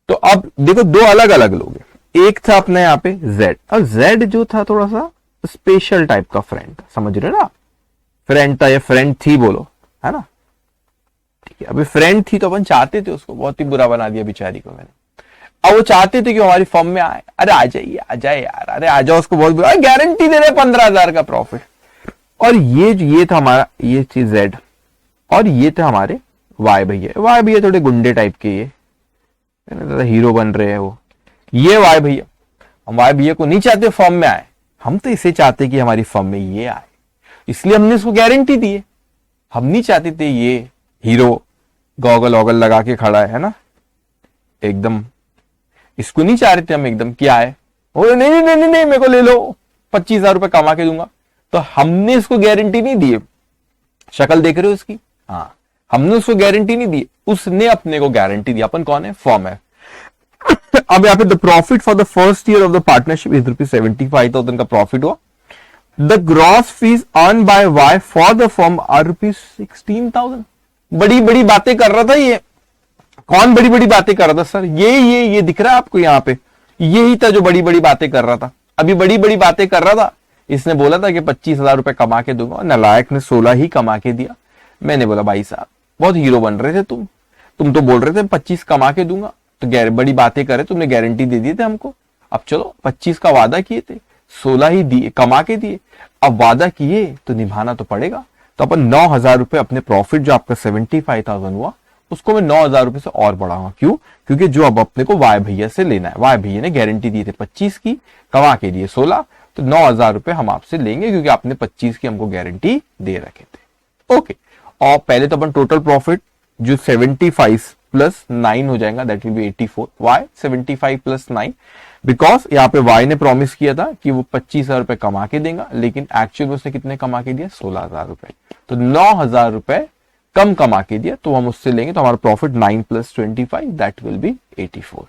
तो अब देखो दो अलग अलग लोग हैं, एक था अपने यहाँ पे जेड, और जेड जो था थोड़ा सा स्पेशल टाइप का फ्रेंड, समझ रहे हो ना, फ्रेंड था या फ्रेंड थी बोलो, है ना, ठीक है। अभी फ्रेंड थी तो अपन चाहते थे उसको, बहुत ही बुरा बना दिया बेचारी को मैंने। अब वो चाहते थे कि हमारी फर्म में आए, अरे आ जाइए, आ जाए यार, अरे आ जाओ, उसको बहुत बुरा, गारंटी दे रहे 15,000 का प्रॉफिट। और ये था हमारा, ये थी जेड, और ये थे हमारे वाई भैया थोड़े गुंडे टाइप के, ये हीरो बन रहे हैं वो, ये वाई भैया। हम वाई भैया को नहीं चाहते फर्म में आए, हम तो इसे चाहते कि हमारी फर्म में ये आए, इसलिए हमने इसको गारंटी दी है। हम नहीं चाहते थे ये हीरो गॉगल वॉगल लगा के खड़ा है ना, एकदम इसको नहीं चाह रहे थे हम, एकदम क्या है, नहीं मेरे को ले लो, 25,000 रुपए कमा के दूंगा। तो हमने इसको गारंटी नहीं दी है, शक्ल देख रहे हो इसकी, हाँ, हमने उसको गारंटी नहीं दी, उसने अपने को गारंटी दी। अपन कौन है, फर्म है। अब यहाँ पे the profit for the first year of the partnership is ₹75,000 का प्रॉफिट हुआ। The gross fees earn by Y for the firm are ₹16,000। बड़ी बड़ी बातें कर रहा था ये, कौन बड़ी बड़ी बातें कर रहा था सर, ये दिख रहा है आपको यहाँ पे, यही था जो बड़ी बड़ी बातें कर रहा था, अभी बड़ी बड़ी बातें कर रहा था। इसने बोला था कि 25,000 रुपए कमा के दूंगा, नालायक ने 16 ही कमा के दिया। मैंने बोला भाई साहब बहुत हीरो बन रहे थे तुम तो बोल रहे थे 25 कमा के दूंगा, तो बड़ी बातें करे, तुमने गारंटी दे दी थी हमको। अब चलो 25 का वादा किए थे, 16 ही दिए, कमा के दिए, अब वादा किए तो निभाना तो पड़ेगा। तो अपन 9,000 रुपए अपने प्रॉफिट जो आपका 75,000 हुआ उसको मैं 9,000 रुपए से और बढ़ाऊंगा। क्यों, क्योंकि जो अब अपने को वाई भैया से लेना है, वाई भैया ने गारंटी दी थी 25 की, कमा के दिए 16, तो 9,000 रुपए हम आपसे लेंगे क्योंकि आपने 25 की हमको गारंटी दे रखे थे। ओके, और पहले तो अपन टोटल प्रॉफिट जो 75 प्लस 9 हो जाएगा, that will be 84। Y 75 plus 9, because यहाँ पे वाई ने प्रॉमिस किया था कि वो 25,000 रुपए कमा के देगा, लेकिन एक्चुअल में उसने कितने कमा के दिया, 16,000 रुपए। तो 9,000 रुपए कम कमा के दिया, तो हम उससे लेंगे, तो हमारा प्रॉफिट 9 + 25 दैट विल बी 84।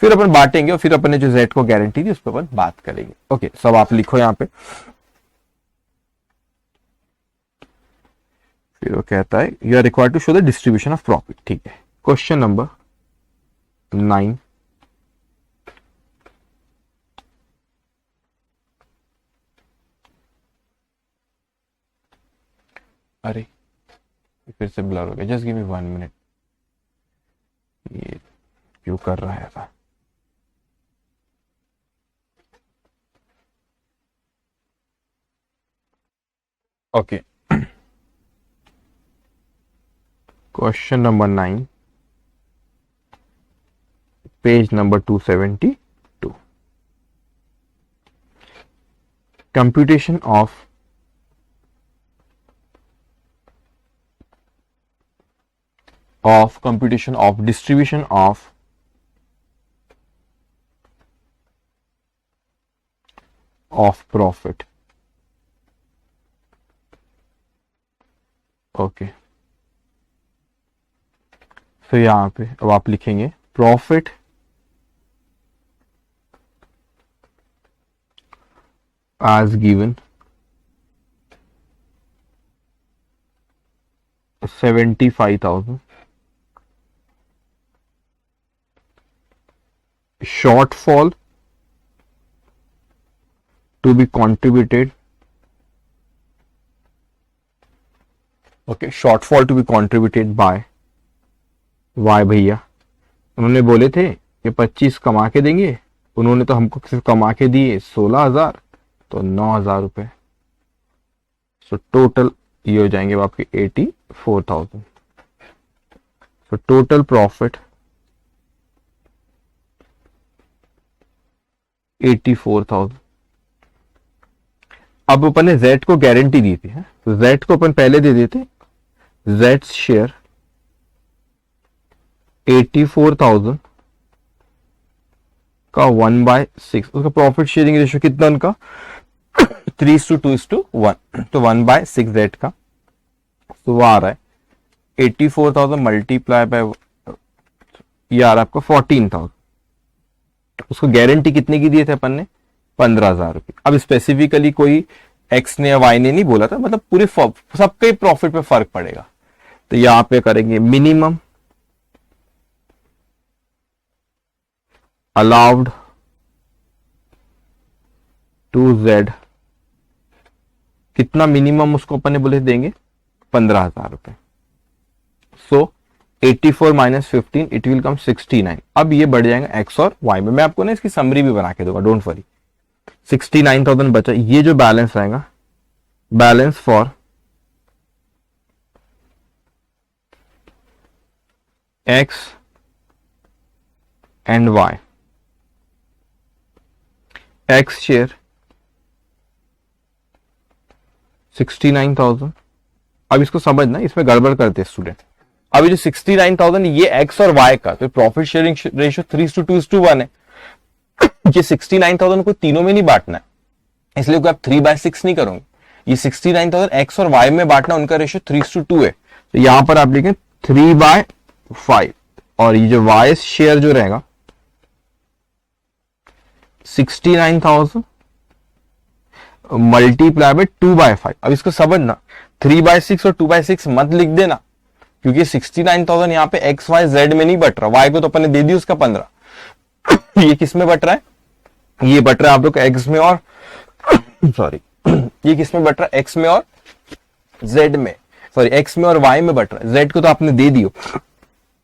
फिर अपन बांटेंगे और फिर अपन ने जो जेड को गारंटी दी उस पर अपन बात करेंगे। ओके, सब आप लिखो यहाँ पे। फिर वो कहता है you are required to show the distribution of profit. ठीक है, क्वेश्चन नंबर 9, अरे फिर से ब्लर हो गया, जस्ट गिव मी 1 मिनट, ये क्यों कर रहा है ऐसा। Okay, question number 9, page number 272, computation of distribution of profit. Okay, तो यहां पे अब आप लिखेंगे profit as given 75,000 shortfall to be contributed shortfall to be contributed by y भैया उन्होंने बोले थे कि 25 कमा के देंगे, उन्होंने तो हमको सिर्फ कमा के दिए 16,000, तो 9,000 रुपए। सो टोटल ये हो जाएंगे आपके 84,000। So total profit 84,000। अब अपन ने Z को गारंटी दी थी, तो Z को अपन पहले दे देते, Z शेयर 84,000 का 1/6, उसका प्रॉफिट शेयरिंग रेशियो कितना उनका 3:2:1, तो 1/6 Z का, तो वो आ रहा है 84,000 मल्टीप्लाई बाय, ये आ रहा है आपका 14,000। उसको गारंटी कितने की दिए थे अपन ने 15,000 रुपये। अब स्पेसिफिकली कोई एक्स ने या वाई ने नहीं बोला था, मतलब पूरे सबके प्रॉफिट पे फर्क पड़ेगा। तो यहां पे करेंगे मिनिमम अलाउड टू Z, कितना मिनिमम उसको अपन ने बोले देंगे 15,000 रुपए। सो 84 माइनस 15 इट विल कम 69। अब ये बढ़ जाएगा एक्स और वाई में, मैं आपको ना इसकी समरी भी बना के दूंगा, डोंट वरी। 69,000 बचा, ये जो बैलेंस रहेगा balance for X and Y, X share 69,000। अब इसको समझना, इसमें गड़बड़ करते हैं स्टूडेंट। अभी जो 69,000 ये एक्स और वाई का, तो प्रॉफिट शेयरिंग रेशियो 3:2:1 है। ये 69,000 को तीनों में नहीं बांटना है, इसलिए कोई आप 3/6 नहीं करोगे। ये 69,000 एक्स और वाई में बांटना, उनका रेशियो 3:2 है। तो यहां पर आप लिखें 3/5, और ये जो वाई शेयर जो रहेगा 69,000 मल्टीप्लाई बाय 2/5। अब इसको समझना, 3/6 और 2/6 मत लिख देना, क्योंकि 69,000 यहाँ पे एक्स वाई जेड में नहीं बट रहा, वाई को तो अपन ने दे दी उसका 15। ये किस में बट रहा है, ये बट रहा है आप लोग एक्स में और सॉरी ये किस में बट रहा है, एक्स में और जेड में, सॉरी एक्स में और वाई में बट रहा है। जेड को तो आपने दे दियो,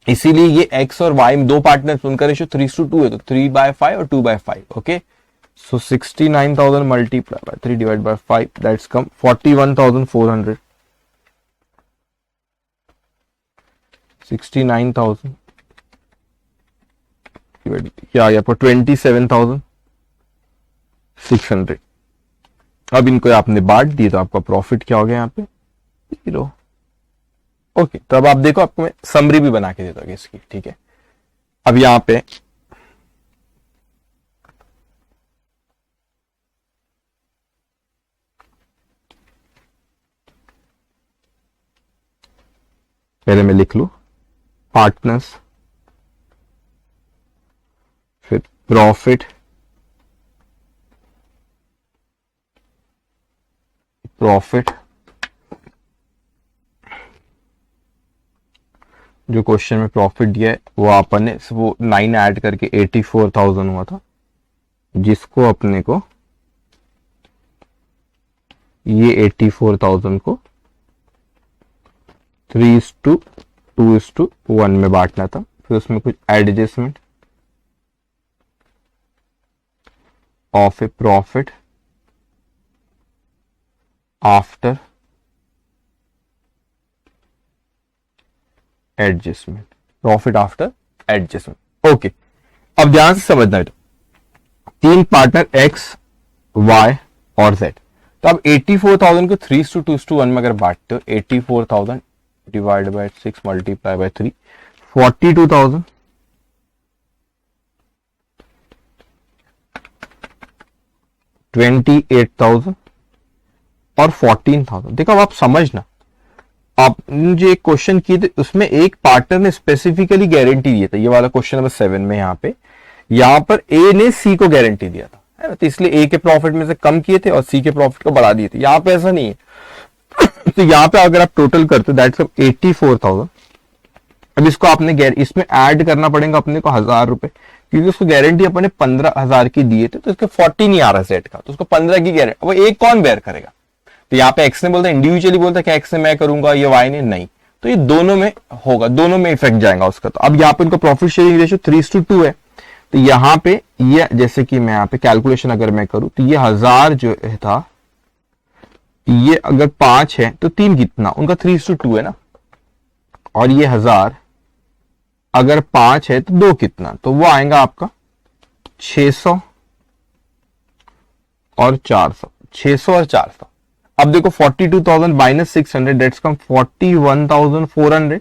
इसीलिए ये एक्स और वाई में दो पार्टनर, उनका रेशियो 3:2 है, तो 3/5 और 2/5। Okay, so 69,000 multiply by 3 divide by 5, that's कम 41,400। 69,000 क्या आ गया आपको 27,600। अब इनको आपने बांट दिए, तो आपका प्रॉफिट क्या हो गया यहाँ पे 0। ओके, तो अब आप देखो, आपको मैं समरी भी बना के देता हूँ इसकी, ठीक है। अब यहां पे पहले मैं लिख लू पार्टनर्स, फिर प्रॉफिट, जो क्वेश्चन में प्रॉफिट दिया है वो अपन ने वो 9 ऐड करके 84,000 हुआ था, जिसको अपने को ये 84,000 को 3:2:1 में बांटना था। फिर उसमें कुछ adjustment of A profit after adjustment, profit after adjustment. Okay, अब ध्यान से समझना है, तीन पार्टनर एक्स वाई और जेड। तो अब 84,000 को 3:2:1 में अगर बांटते हो, 84,000 डिवाइड बाय 6 मल्टीप्लाई बाय 3, 42,000 28,000 और 14,000। देखो अब आप समझना, आप जो एक क्वेश्चन किए थे उसमें एक पार्टनर ने स्पेसिफिकली गारंटी दिया था, ये वाला क्वेश्चन नंबर 7 में यहाँ पर ए ने सी को गारंटी दिया था, है ना, तो इसलिए ए के प्रॉफिट में से कम किए थे और सी के प्रॉफिट को बढ़ा दिए थे। यहाँ पे ऐसा नहीं है। तो यहाँ पे अगर आप टोटल करते हो दैट्स 84,000। अब इसको आपने इसमें ऐड करना पड़ेगा अपने को 1,000 रुपए, क्योंकि उसको गारंटी अपने 15,000 की दिए थे, तो इसके 40 नहीं आ रहा सेट का, तो उसको 15 की गारंटी। वो एक कौन बेयर करेगा? तो यहाँ पे एक्स ने बोलता है, इंडिविजुअली बोलता है कि एक्स ने मैं करूंगा, ये वाई ने नहीं, तो ये दोनों में होगा, दोनों में इफेक्ट जाएगा उसका। तो अब यहाँ पे इनको प्रॉफिट शेयरिंग रेशियो 3:2 है, तो यहाँ पे ये जैसे कि मैं यहाँ पे कैलकुलेशन अगर मैं करूं तो ये 1,000 जो था, ये अगर 5 है तो 3 कितना, उनका 3:2 है ना, और ये 1,000 अगर 5 है तो 2 कितना, तो वो आएगा आपका 600 और 400, 600 और 400। अब देखो 42,000 माइनस 600 डेट्स कम 41,400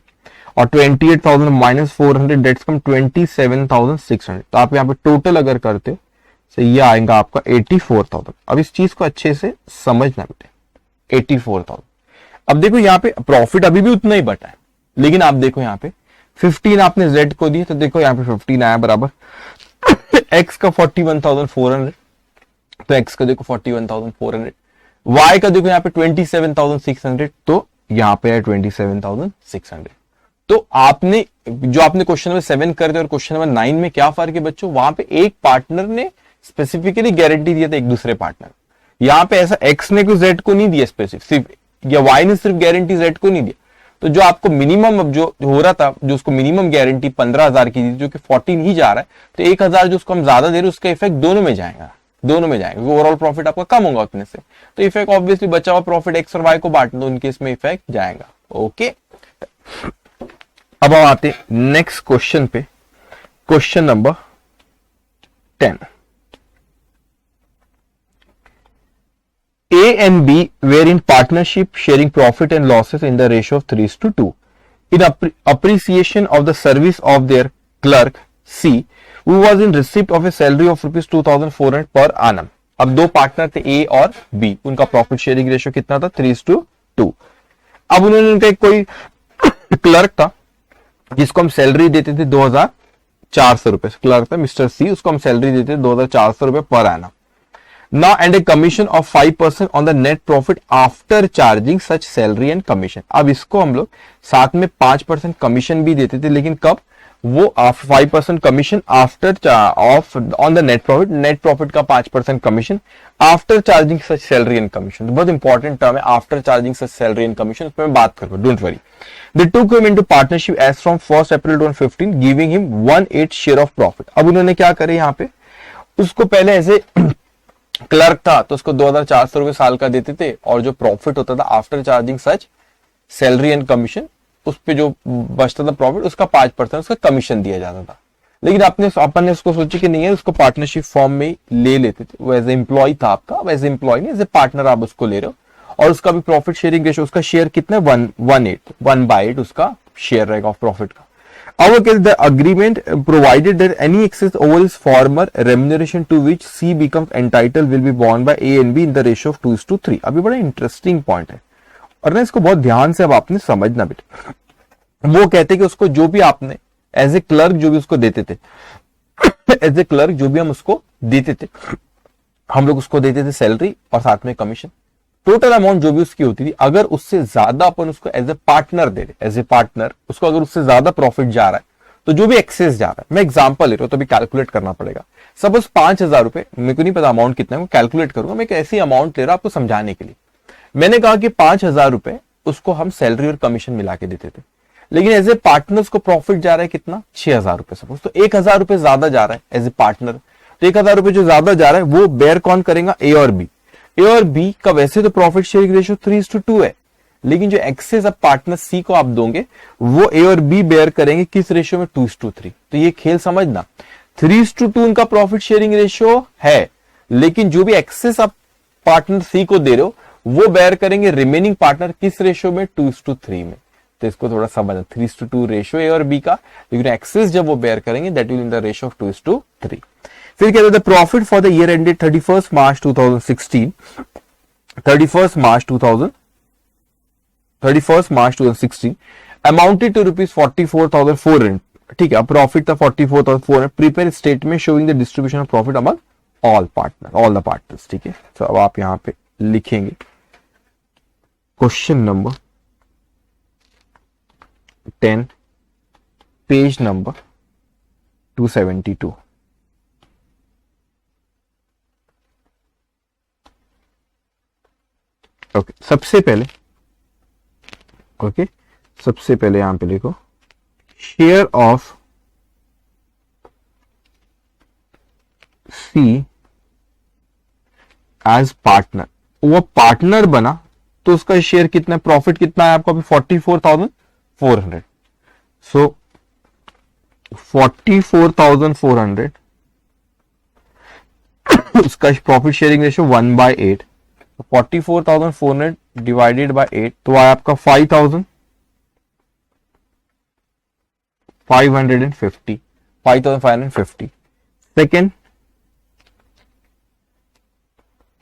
और 28,000 माइनस 400 डेट्स कम 27,600। तो आप यहाँ पे टोटल अगर करते हो तो ये आएगा आपका 84,000। अब इस चीज को अच्छे से समझना बेटे, 84,000। अब देखो यहाँ पे प्रॉफिट अभी भी उतना ही बटा है, लेकिन आप देखो यहाँ पे 15 आपने जेड को दिए, तो देखो यहाँ पे 15 आया बराबर एक्स का 41,400, तो एक्स का देखो 41,400, वाई का देखो यहाँ पे 27,600, तो यहाँ पे है 27,600। तो आपने जो आपने क्वेश्चन नंबर 7 कर दिया और क्वेश्चन नंबर 9 में क्या फर्क है बच्चों? वहां पे एक पार्टनर ने स्पेसिफिकली गारंटी दिया था एक दूसरे पार्टनर, यहाँ पे ऐसा एक्स ने कोई जेड को नहीं दिया स्पेसिफिक, सिर्फ या वाई ने सिर्फ गारंटी जेड को नहीं दिया। तो जो आपको मिनिमम अब जो हो रहा था, जो उसको मिनिमम गारंटी 15,000 की दी जो कि 14 ही जा रहा है, तो 1,000 जो उसको हम ज्यादा दे रहे हैं उसका इफेक्ट दोनों में जाएगा, दोनों में जाएगा, ओवरऑल प्रॉफिट आपका कम होगा उतने से, तो इफेक्ट ऑब्वियसली बचा हुआ प्रॉफिट एक्स और वाई को बांट दो, उनके इसमें इफेक्ट जाएगा। ओके, अब हम आते नेक्स्ट क्वेश्चन पे, question number 10। A and B were in partnership sharing profit and losses in the ratio of 3:2. In appreciation of the service of their clerk C, who was in receipt of a salary of rupees 2,400 per annum. अब दो partner थे A और B, उनका profit sharing ratio कितना था? 3:2। अब उन्होंने उनका कोई क्लर्क था जिसको हम सैलरी देते थे 2,400 रुपए, क्लर्क था मिस्टर सी, उसको हम सैलरी देते थे 2,400 रुपए पर annum. Now and a commission of 5% on the net profit after charging such salary and commission. अब इसको हम लोग साथ में 5% कमीशन भी देते थे, लेकिन कब? वो 5% commission after of on the net profit का 5% commission after charging such salary and commission. बहुत इंपॉर्टेंट टर्म है after charging such salary and commission, उस पर मैं बात करूंगा, don't worry. They took him into partnership as from 1st April 2015, giving him 1/8 share of profit. अब उन्होंने क्या करे यहाँ पे, उसको पहले ऐसे क्लर्क था तो उसको 2,400 रुपए साल का देते थे, और जो प्रॉफिट होता था after charging such salary and commission, उस पे जो बचता था प्रॉफिट उसका 5% उसका कमीशन दिया जाता था। लेकिन अपन ने उसको सोचा कि नहीं है, उसको पार्टनरशिप फॉर्म में ले लेते थे, वो एज ए एम्प्लॉय था आपका, अब एज ए एम्प्लॉय नहीं, एज ए पार्टनर आप उसको ले रहे हो, और उसका भी प्रॉफिट शेयरिंग रेशियो, उसका शेयर कितना है? 1/8 उसका शेयर रहेगा ऑफ प्रॉफिट का। Our case, the agreement provided that any excess over his former remuneration to which C becomes entitled will be borne by A and B in the ratio of 2:3. अभी बड़ा interesting point है, और ना इसको बहुत ध्यान से अब आपने समझना बेटा। वो कहते कि उसको जो भी आपने एज ए क्लर्क जो भी उसको देते थे, एज ए क्लर्क जो भी हम उसको देते थे, हम लोग उसको देते थे सैलरी और साथ में कमीशन, टोटल अमाउंट जो भी उसकी होती थी, अगर उससे ज्यादा अपन उसको एज ए पार्टनर दे रहे, एज ए पार्टनर उसको अगर उससे ज्यादा प्रॉफिट जा रहा है, तो जो भी एक्सेस जा रहा है, मैं एग्जांपल ले रहा हूं तो भी कैलकुलेट करना पड़ेगा। सपोज 5,000 रुपए, मेरे को नहीं पता अमाउंट कितना है, मैं कैलकुलेट करूंगा, मैं एक ऐसी अमाउंट ले रहा हूं आपको समझाने के लिए। मैंने कहा कि 5,000 रुपए उसको हम सैलरी और कमीशन मिला के देते थे, लेकिन एज ए पार्टनर उसको प्रॉफिट जा रहा है कितना? 6,000 रुपए सपोज, तो 1,000 रुपए ज्यादा जा रहा है एज ए पार्टनर, तो 1,000 रुपए जो ज्यादा जा रहा है वो बेयर कौन करेगा? ए और बी। ए और बी का वैसे तो प्रॉफिट शेयरिंग रेशियो 3:2 है, लेकिन जो एक्सेस अब पार्टनर सी को आप दोगे वो ए और बी बेयर करेंगे किस रेशियो में? 2:3। तो ये खेल समझना, 3:2 उनका प्रॉफिट शेयरिंग रेशियो है, लेकिन जो भी एक्सेस आप पार्टनर सी को दे रहे हो वो बेयर करेंगे रिमेनिंग पार्टनर किस रेशियो में? 2:3 में। तो इसको थोड़ा समझना, 3:2 रेशियो ए और बी का, लेकिन एक्सेस जब वो बेयर करेंगे that will in the ratio of 2:3। फिर कहते हैं profit for the year ended 31st March 2016, 31st March 2016 31 March 2016 amounted to ₹44,400। ठीक है, प्रॉफिट था 44,400। Prepare statement showing the distribution of profit among all the partners. ठीक है, तो अब आप यहां पे लिखेंगे question number 10 page number 272। Okay, सबसे पहले यहां पे लिखो share of C as partner. वो पार्टनर बना तो उसका शेयर कितना, प्रॉफिट कितना है आपको अभी 44,400। सो 44,400 उसका profit sharing ratio 1/8। 44,400 divided by 8 तो आया आपका 5,550। Second,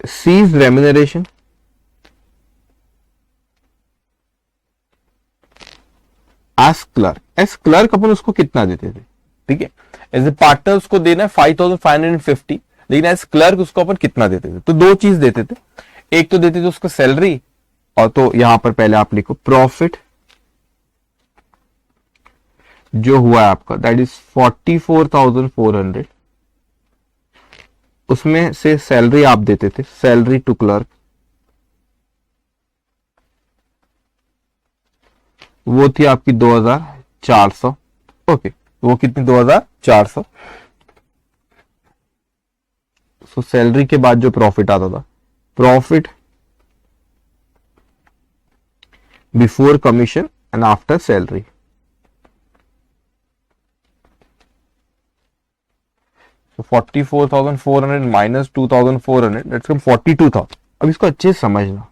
C's remuneration as clerk अपन उसको कितना देते थे। ठीक है, एज ए पार्टनर उसको देना है 5,550, लेकिन एज क्लर्क उसको अपन कितना देते थे। तो दो चीज देते थे, एक तो देते थे उसको सैलरी, और तो यहां पर पहले आप लिखो प्रॉफिट जो हुआ है आपका दैट इज 44,400, उसमें से सैलरी आप देते थे, सैलरी टू क्लर्क वो थी आपकी 2,400। ओके, वो कितनी 2,400। सो सैलरी के बाद जो प्रॉफिट आता था, profit before commission and after salary, so 44,400 minus 2,400 that's कम 42,000। अब इसको अच्छे से समझना,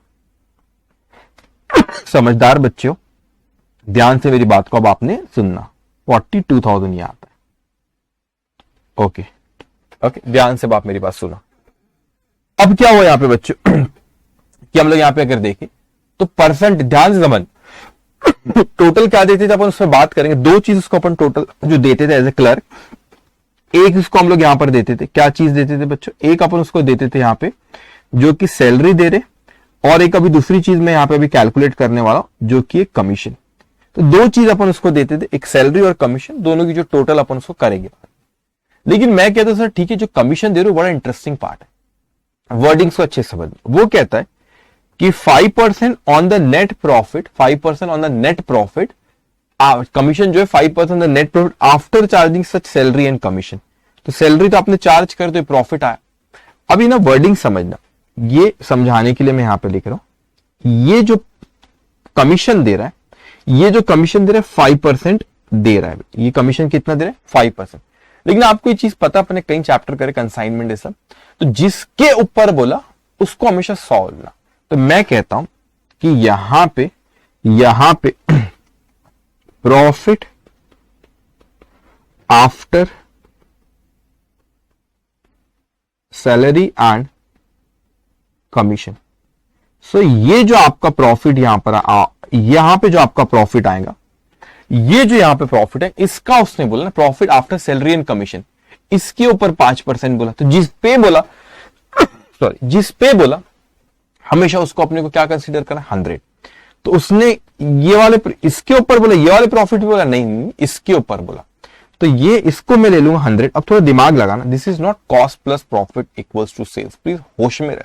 समझदार बच्चे हो, ध्यान से मेरी बात को अब आपने सुनना। 42,000 ये आता है। ओके, ध्यान से आप मेरी बात सुना। अब क्या हुआ यहाँ पे बच्चों कि हम लोग यहाँ पे अगर देखें तो परसेंट, ध्यान से समझ, टोटल क्या देते थे अपन उस पर बात करेंगे। दो चीज उसको अपन टोटल जो देते थे एज ए क्लर्क, एक उसको हम लोग यहां पर देते थे, क्या चीज देते थे बच्चों, एक अपन उसको देते थे यहां पे जो कि सैलरी दे रहे, और एक अभी दूसरी चीज मैं यहां पे अभी कैलकुलेट करने वाला हूं जो कि एक कमीशन। तो दो चीज अपन उसको देते थे, एक सैलरी और कमीशन, दोनों की जो टोटल अपन उसको करेंगे। लेकिन मैं कहता हूं सर ठीक है, जो कमीशन दे रहे हो बड़ा इंटरेस्टिंग पार्ट है, वर्डिंग्स को अच्छे से समझ। वो कहता है कि 5% on the net profit, 5% on the net profit, commission जो है 5% the net profit after charging such salary and commission. तो सैलरी तो आपने चार्ज कर तो प्रॉफिट आया। अभी ना वर्डिंग समझना, ये समझाने के लिए मैं यहां पे लिख रहा हूं, ये जो कमीशन दे रहा है, ये जो कमीशन दे रहा है 5% दे रहा है। ये कमीशन कितना दे रहा है 5%। लेकिन आपको ये चीज पता, अपने कई चैप्टर करे कंसाइनमेंट ये सब, तो जिसके ऊपर बोला उसको हमेशा सॉल्व ना। तो मैं कहता हूं कि यहां पे profit after salary and commission. So ये जो आपका प्रॉफिट यहां पे जो आपका प्रॉफिट आएगा, ये जो यहां पे प्रॉफिट है, इसका उसने बोला ना profit after salary and commission, इसके ऊपर 5% बोला। तो जिस पे बोला हमेशा उसको अपने को क्या कंसीडर करना, 100। तो उसने ये वाले इसके ऊपर बोला, ये वाले प्रॉफिट भी बोला नहीं, इसके ऊपर बोला, तो ये इसको मैं ले लूंगा 100। अब थोड़ा दिमाग लगाना, this is not cost plus profit equals to sales. Please होश में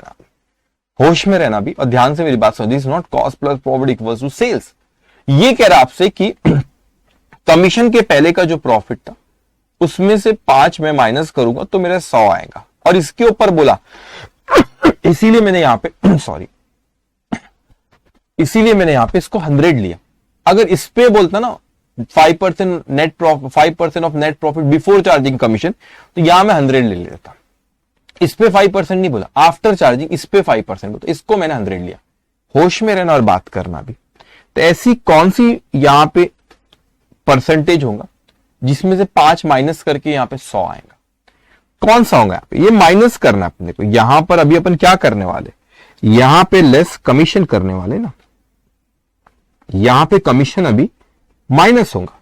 रहना भी और ध्यान से मेरी बात सुनो। This is not cost plus profit equals to sales. ये कह रहा है आपसे कि कमीशन के पहले का जो प्रॉफिट था उसमें से 5 मैं माइनस करूंगा तो मेरा 100 आएगा, और इसके ऊपर बोला, इसीलिए मैंने यहां पे इसीलिए मैंने यहां पे इसको 100 लिया। अगर इस पे बोलता ना 5% net profit, 5% of net profit before charging commission, तो यहां मैं 100 ले लेता। इस पे 5% नहीं बोला, आफ्टर चार्जिंग इस पे 5% बोला, इसको मैंने 100 लिया। होश में रहना और बात करना भी। तो ऐसी कौन सी यहां पे परसेंटेज होगा जिसमें से 5 माइनस करके यहां पे 100 आएगा? कौन सा होगा? ये माइनस करना अपने को। यहां पर अभी अपन क्या करने वाले, यहां पे लेस कमीशन करने वाले ना, यहां पे कमीशन अभी माइनस होगा,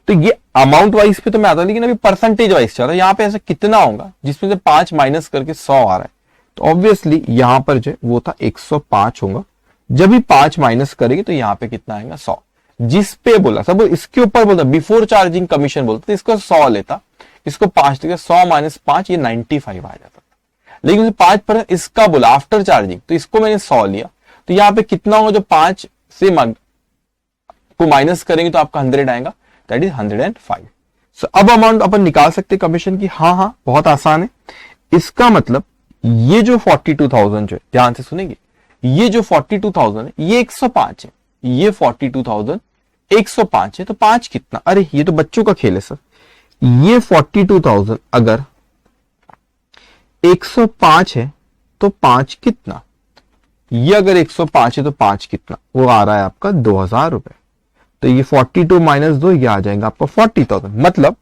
तो ये अमाउंट वाइज पे तो मैं आता, लेकिन अभी परसेंटेज वाइज चल रहा है। यहां पे ऐसा कितना होगा जिसमें से 5 माइनस करके 100 आ रहा है, तो ऑब्वियसली यहां पर जो वो था 105 होगा। जब भी 5 माइनस करेंगे तो यहां पे कितना आएगा 100। जिस पे बोला सब इसके ऊपर बोलता बिफोर चार्जिंग कमीशन बोलता, तो इसको 100 लेता, इसको 5 देगा, 100 माइनस 5 ये 95 आ जाता। लेकिन 5% इसका बोला आफ्टर चार्जिंग, तो इसको मैंने 100 लिया, तो यहां पे कितना होगा जो 5 से को माइनस करेंगे तो आपका 100 आएगा, दैट इज 105। सो अब अमाउंट अपन निकाल सकते कमीशन की। हाँ, बहुत आसान है। इसका मतलब ये जो 42,000 जो है, ध्यान से सुनेंगे, ये जो 42,000 है ये 105 है, ये 42,000 105 है, तो 5 कितना, अरे ये तो बच्चों का खेल है सर। ये 42,000 अगर 105 है तो 5 कितना, ये अगर 105 है तो 5 कितना, वो आ रहा है आपका 2,000 रुपए। तो ये 42 माइनस 2 ये आ जाएगा आपका 40,000। मतलब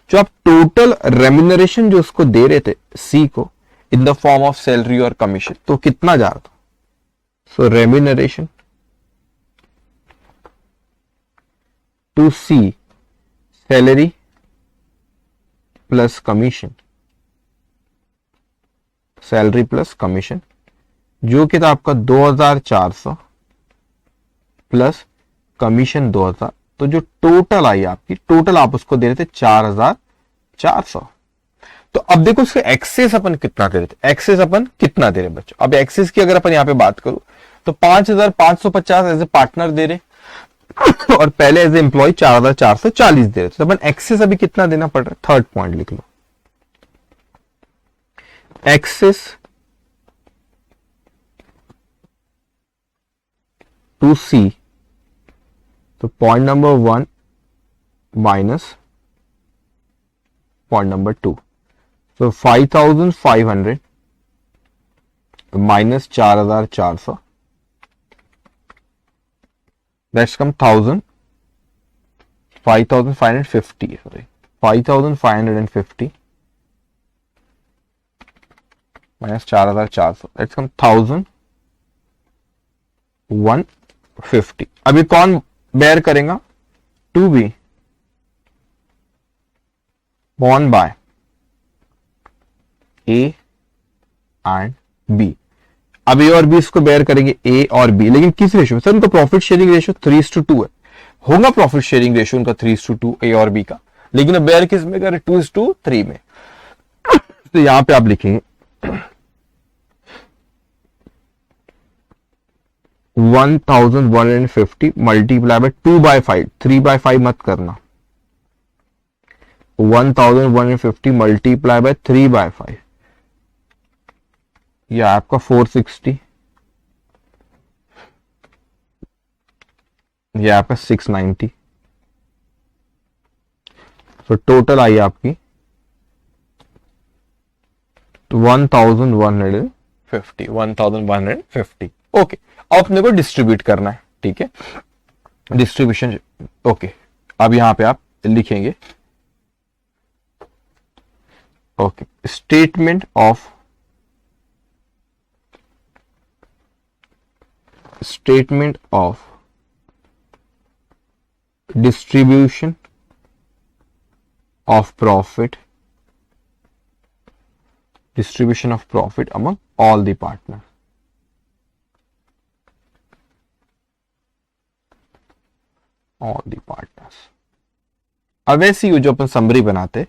जो आप टोटल रेम्यूनरेशन जो उसको दे रहे थे सी को in the form of salary और कमीशन, तो कितना जा रहा था। So remuneration to C salary plus commission, salary plus commission जो कि था आपका 2,400 प्लस कमीशन 2,000, तो जो टोटल आई आपकी, टोटल आप उसको दे रहे थे 4,400। तो अब देखो उसके एक्सेस अपन कितना दे रहे थे, एक्सेस अपन कितना दे रहे बच्चों। अब एक्सेस की अगर अपन यहां पे बात करूं तो 5,550 एज ए पार्टनर दे रहे और पहले एज ए एम्प्लॉय 4,440 दे रहे थे। तो अपन एक्सेस अभी कितना देना पड़ रहा है, थर्ड पॉइंट लिख लो, एक्सेस टू सी, तो point number 1 minus point number 2, तो 5,500 minus 4,400, that's come 5,550, sorry 5,550 minus 4,400, that's come 1,150। अभी कौन बेयर करेगा, to be borne by A and B। अब A और B इसको बेयर करेंगे A और B, लेकिन किस रेशियो में सर, उनका प्रॉफिट शेयरिंग रेशियो 3:2 है, होगा प्रॉफिट शेयरिंग रेशियो उनका 3:2 A और B का, लेकिन अब बेयर किस में करे, 2:3 में। तो यहां पे आप लिखेंगे 1,150 मल्टीप्लाई बाय 2/5, 3/5 मत करना, 1,150 मल्टीप्लाई बाय 3/5, यह आपका 460, यह आपका 690। तो टोटल आई आपकी 1,150। ओके, अब अपने को डिस्ट्रीब्यूट करना है, ठीक है, डिस्ट्रीब्यूशन। ओके, अब यहां पे आप लिखेंगे okay, statement of distribution of profit, distribution of profit among all the partners, all the partners। अब ऐसे ही जो अपन समरी बनाते,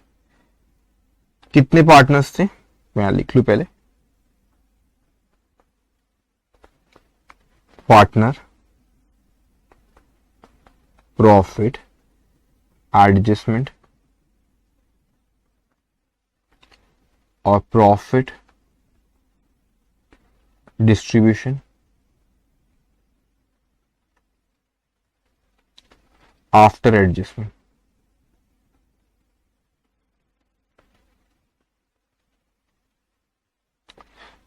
कितने पार्टनर्स थे, मैं यहां लिख लू पहले, पार्टनर, प्रॉफिट, एडजस्टमेंट और profit distribution after adjustment.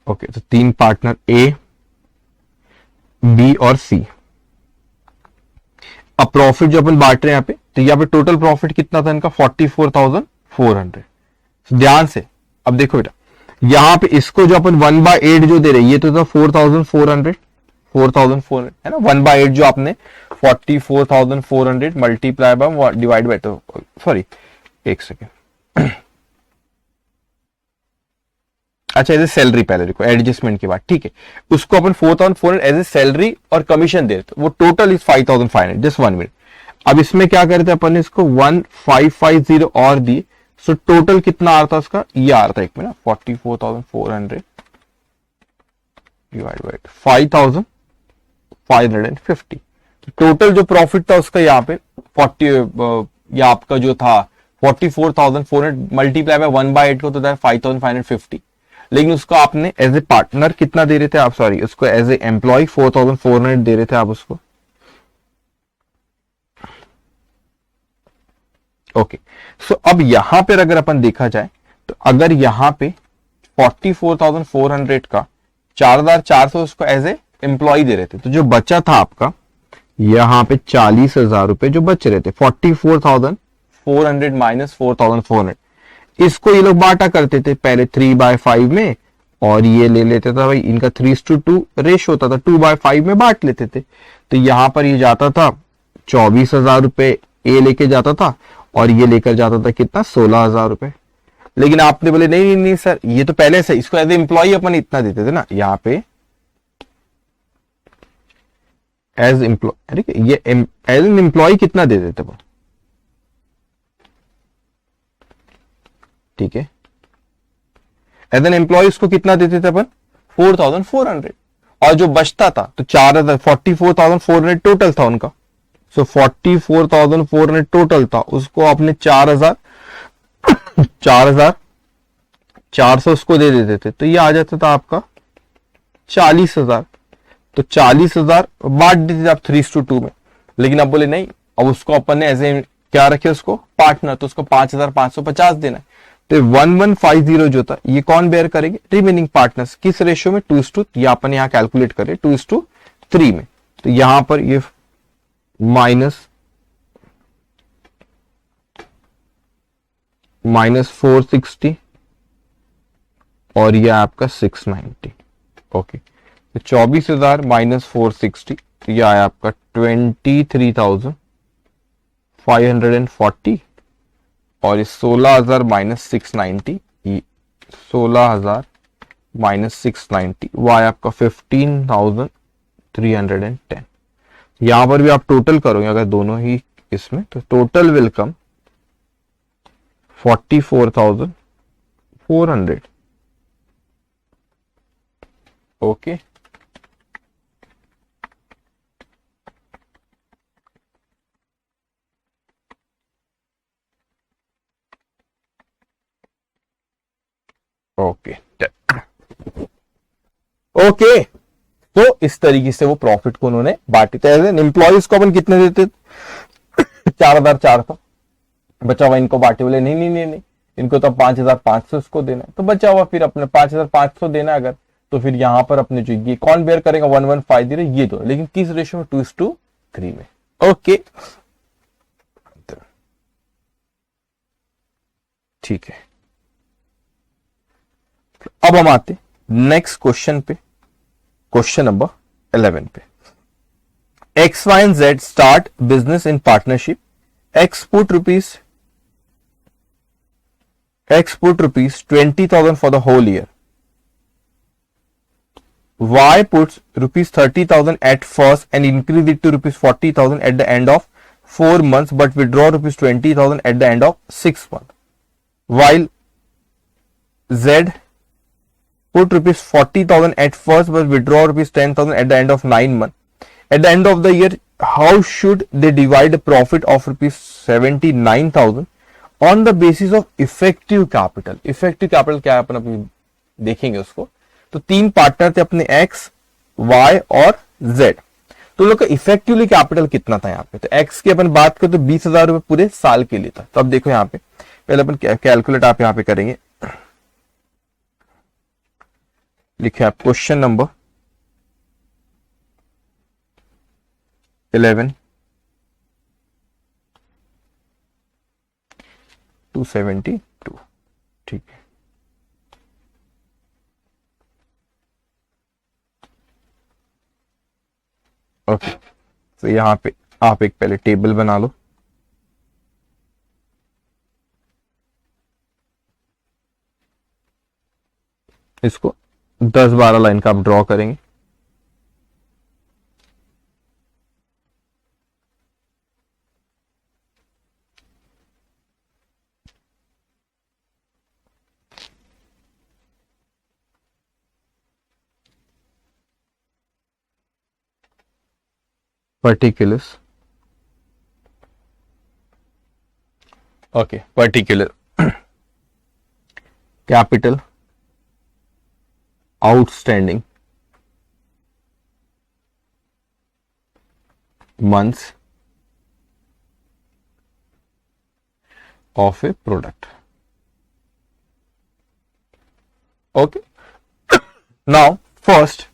Okay, तो 3 पार्टनर A, B और C। अब प्रॉफिट जो अपन बांट रहे हैं यहां पे, तो यहां पे टोटल प्रॉफिट कितना था इनका, 44,400। ध्यान से अब देखो बेटा, यहां पे इसको जो अपन 1/8 जो दे रहे, ये तो था 4,400, 4400 है ना, 1/8 जो आपने 44,400 मल्टीप्लाई बाय डिवाइड बाय, तो सॉरी एक सेकेंड, अच्छा एज ए सैलरी पहले देखो एडजस्टमेंट के बाद, ठीक है, उसको अपन 4400 एज ए सैलरी और कमीशन दे रहे, वो टोटल इज 5500, जस्ट 1 मिनट। अब इसमें क्या करते हैं अपन, इसको 1550 और दिए, सो टोटल कितना आ रहा था उसका, ये आ रहा था एक में ना 44,400 डिवाइड बाय 5550, टोटल जो प्रॉफिट था उसका यहाँ पे 40, या आपका जो था 44,400 मल्टीप्लाई बाय 1/8 को तो 5550, लेकिन उसको आपने एज ए पार्टनर कितना दे रहे थे आप, सॉरी उसको एज ए एम्प्लॉय 4400 दे रहे थे आप उसको, ओके। सो अब यहां पर अगर अपन देखा जाए तो अगर यहां पे 44,400 का 4,400 उसको एज ए एम्प्लॉय दे रहे थे, तो जो बचा था आपका यहां पे 40,000 रुपए जो बच रहे थे, 44,400 माइनस 4,400, इसको ये लोग बांटा करते थे पहले 3/5 में, और ये ले लेते था भाई, इनका 3:2 रेश होता था, 2/5 में बांट लेते थे, तो यहां पर ये जाता था 24,000 रुपए ए लेके जाता था, और ये लेकर जाता था कितना 16,000 रुपए। लेकिन आपने बोले नहीं नहीं नहीं सर, ये तो पहले से इसको एज ए एम्प्लॉय अपन इतना देते थे ना, यहाँ पे एज एम्प्लॉय, ठीक है, ये एज एन एम्प्लॉय कितना दे देते वो, ठीक है, एज एन एम्प्लॉय उसको कितना देते थे अपन 4,400, और जो बचता था तो 4,000, 44,400 टोटल था उनका, सो 44,400 टोटल था, उसको आपने 4,400 उसको दे देते थे, तो ये आ जाता था आपका 40,000, तो 40,000 बांट देते थे आप 3:2 में, लेकिन अब बोले नहीं, अब उसको अपन ने एज ए क्या रखे उसको पार्टनर, तो उसको 5,550 देना है, तो 1150 जो था ये कौन बेयर करेंगे, रिमेनिंग पार्टनर्स, किस रेशियो में 2:, ये अपन यहाँ कैलकुलेट करें 2:3 में, तो यहां पर ये माइनस 460 और ये आपका 690, ओके, तो 24,000 माइनस 460, तो ये आया आपका 23,540, और ये 16,000 माइनस 690, 16,000 माइनस 690 वो आया आपका 15,310। यहां पर भी आप टोटल करोगे अगर दोनों ही इसमें, तो total will come 44,400, okay. Okay okay, तो इस तरीके से वो प्रॉफिट को उन्होंने बांटे थे, एज एन एम्प्लॉयज को अपन कितने देते 4,400, बचा हुआ इनको बांटे, बोले नहीं नहीं नहीं नहीं, इनको तो 5,500 उसको देना है, तो बचा हुआ फिर अपने 5,500 देना अगर, तो फिर यहां पर अपने जो ये कौन बेयर करेगा 1150, ये दो, लेकिन किस रेशियो में 2:3 में, ओके ठीक है। अब हम आते नेक्स्ट क्वेश्चन पे, क्वेश्चन नंबर 11 पे। X, Y and Z start business in partnership. X put rupees 20,000 for the whole year. Y puts rupees 30,000 at first and increase it to rupees 40,000 at the end of 4 months, but withdraw rupees 20,000 at the end of 6 months. While Z put rupees 40,000 at first but withdraw rupees 10,000 at the end of 9 months. At the end of the year, how should they divide the profit of rupees 79,000 on the basis of effective capital? Effective capital क्या है अपन अभी देखेंगे उसको। तो 3 partner थे अपने X, Y और Z। तो लोग का इफेक्टिवली कैपिटल कितना था यहाँ पे, तो X की अपन बात करें तो 20,000 रुपए पूरे साल के लिए था। तो अब देखो यहाँ पे पहले अपन कैलकुलेट आप यहाँ पे करेंगे, लिखे आप क्वेश्चन नंबर 11 272, ठीक है। ओके, तो यहां पे आप एक पहले टेबल बना लो। इसको 10-12 लाइन का आप ड्रॉ करेंगे। particulars, okay, particular capital outstanding months of a product. Okay, now first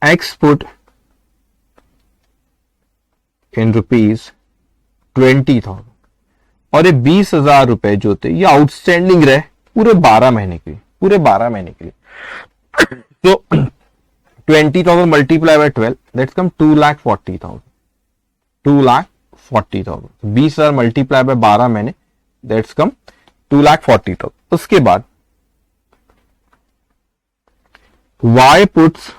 X put in rupees 20,000 और ये 20,000 रुपए जो थे ये आउटस्टैंडिंग रहे पूरे 12 महीने के लिए, पूरे 12 महीने के लिए। तो 20,000 multiply by 12 that's come 2,40,000, 2,40,000। 20,000 multiply by 12 महीने दैट्स कम 2,40,000। उसके बाद Y puts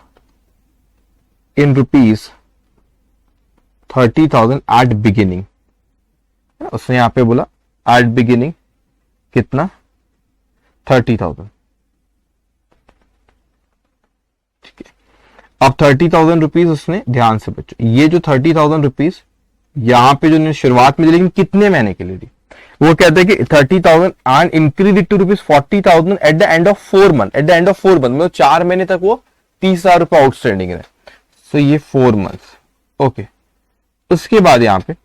in rupees 30,000 at beginning, उसने यहां पे बोला at beginning कितना 30,000, ठीक है। अब 30,000 रुपीज उसने, ध्यान से बच्चों, ये जो 30,000 रुपीज यहां पे जो शुरुआत में दी, लेकिन कितने महीने के लिए दी, वो कहते हैं कि 30,000 and increase it to rupees 40,000 at the end of 4 month, at the end of 4 month, मतलब 4 महीने तक वो 30,000 रुपए आउटस्टैंडिंग रहे। सो ये 4 मंथ्स, ओके। उसके बाद यहां पे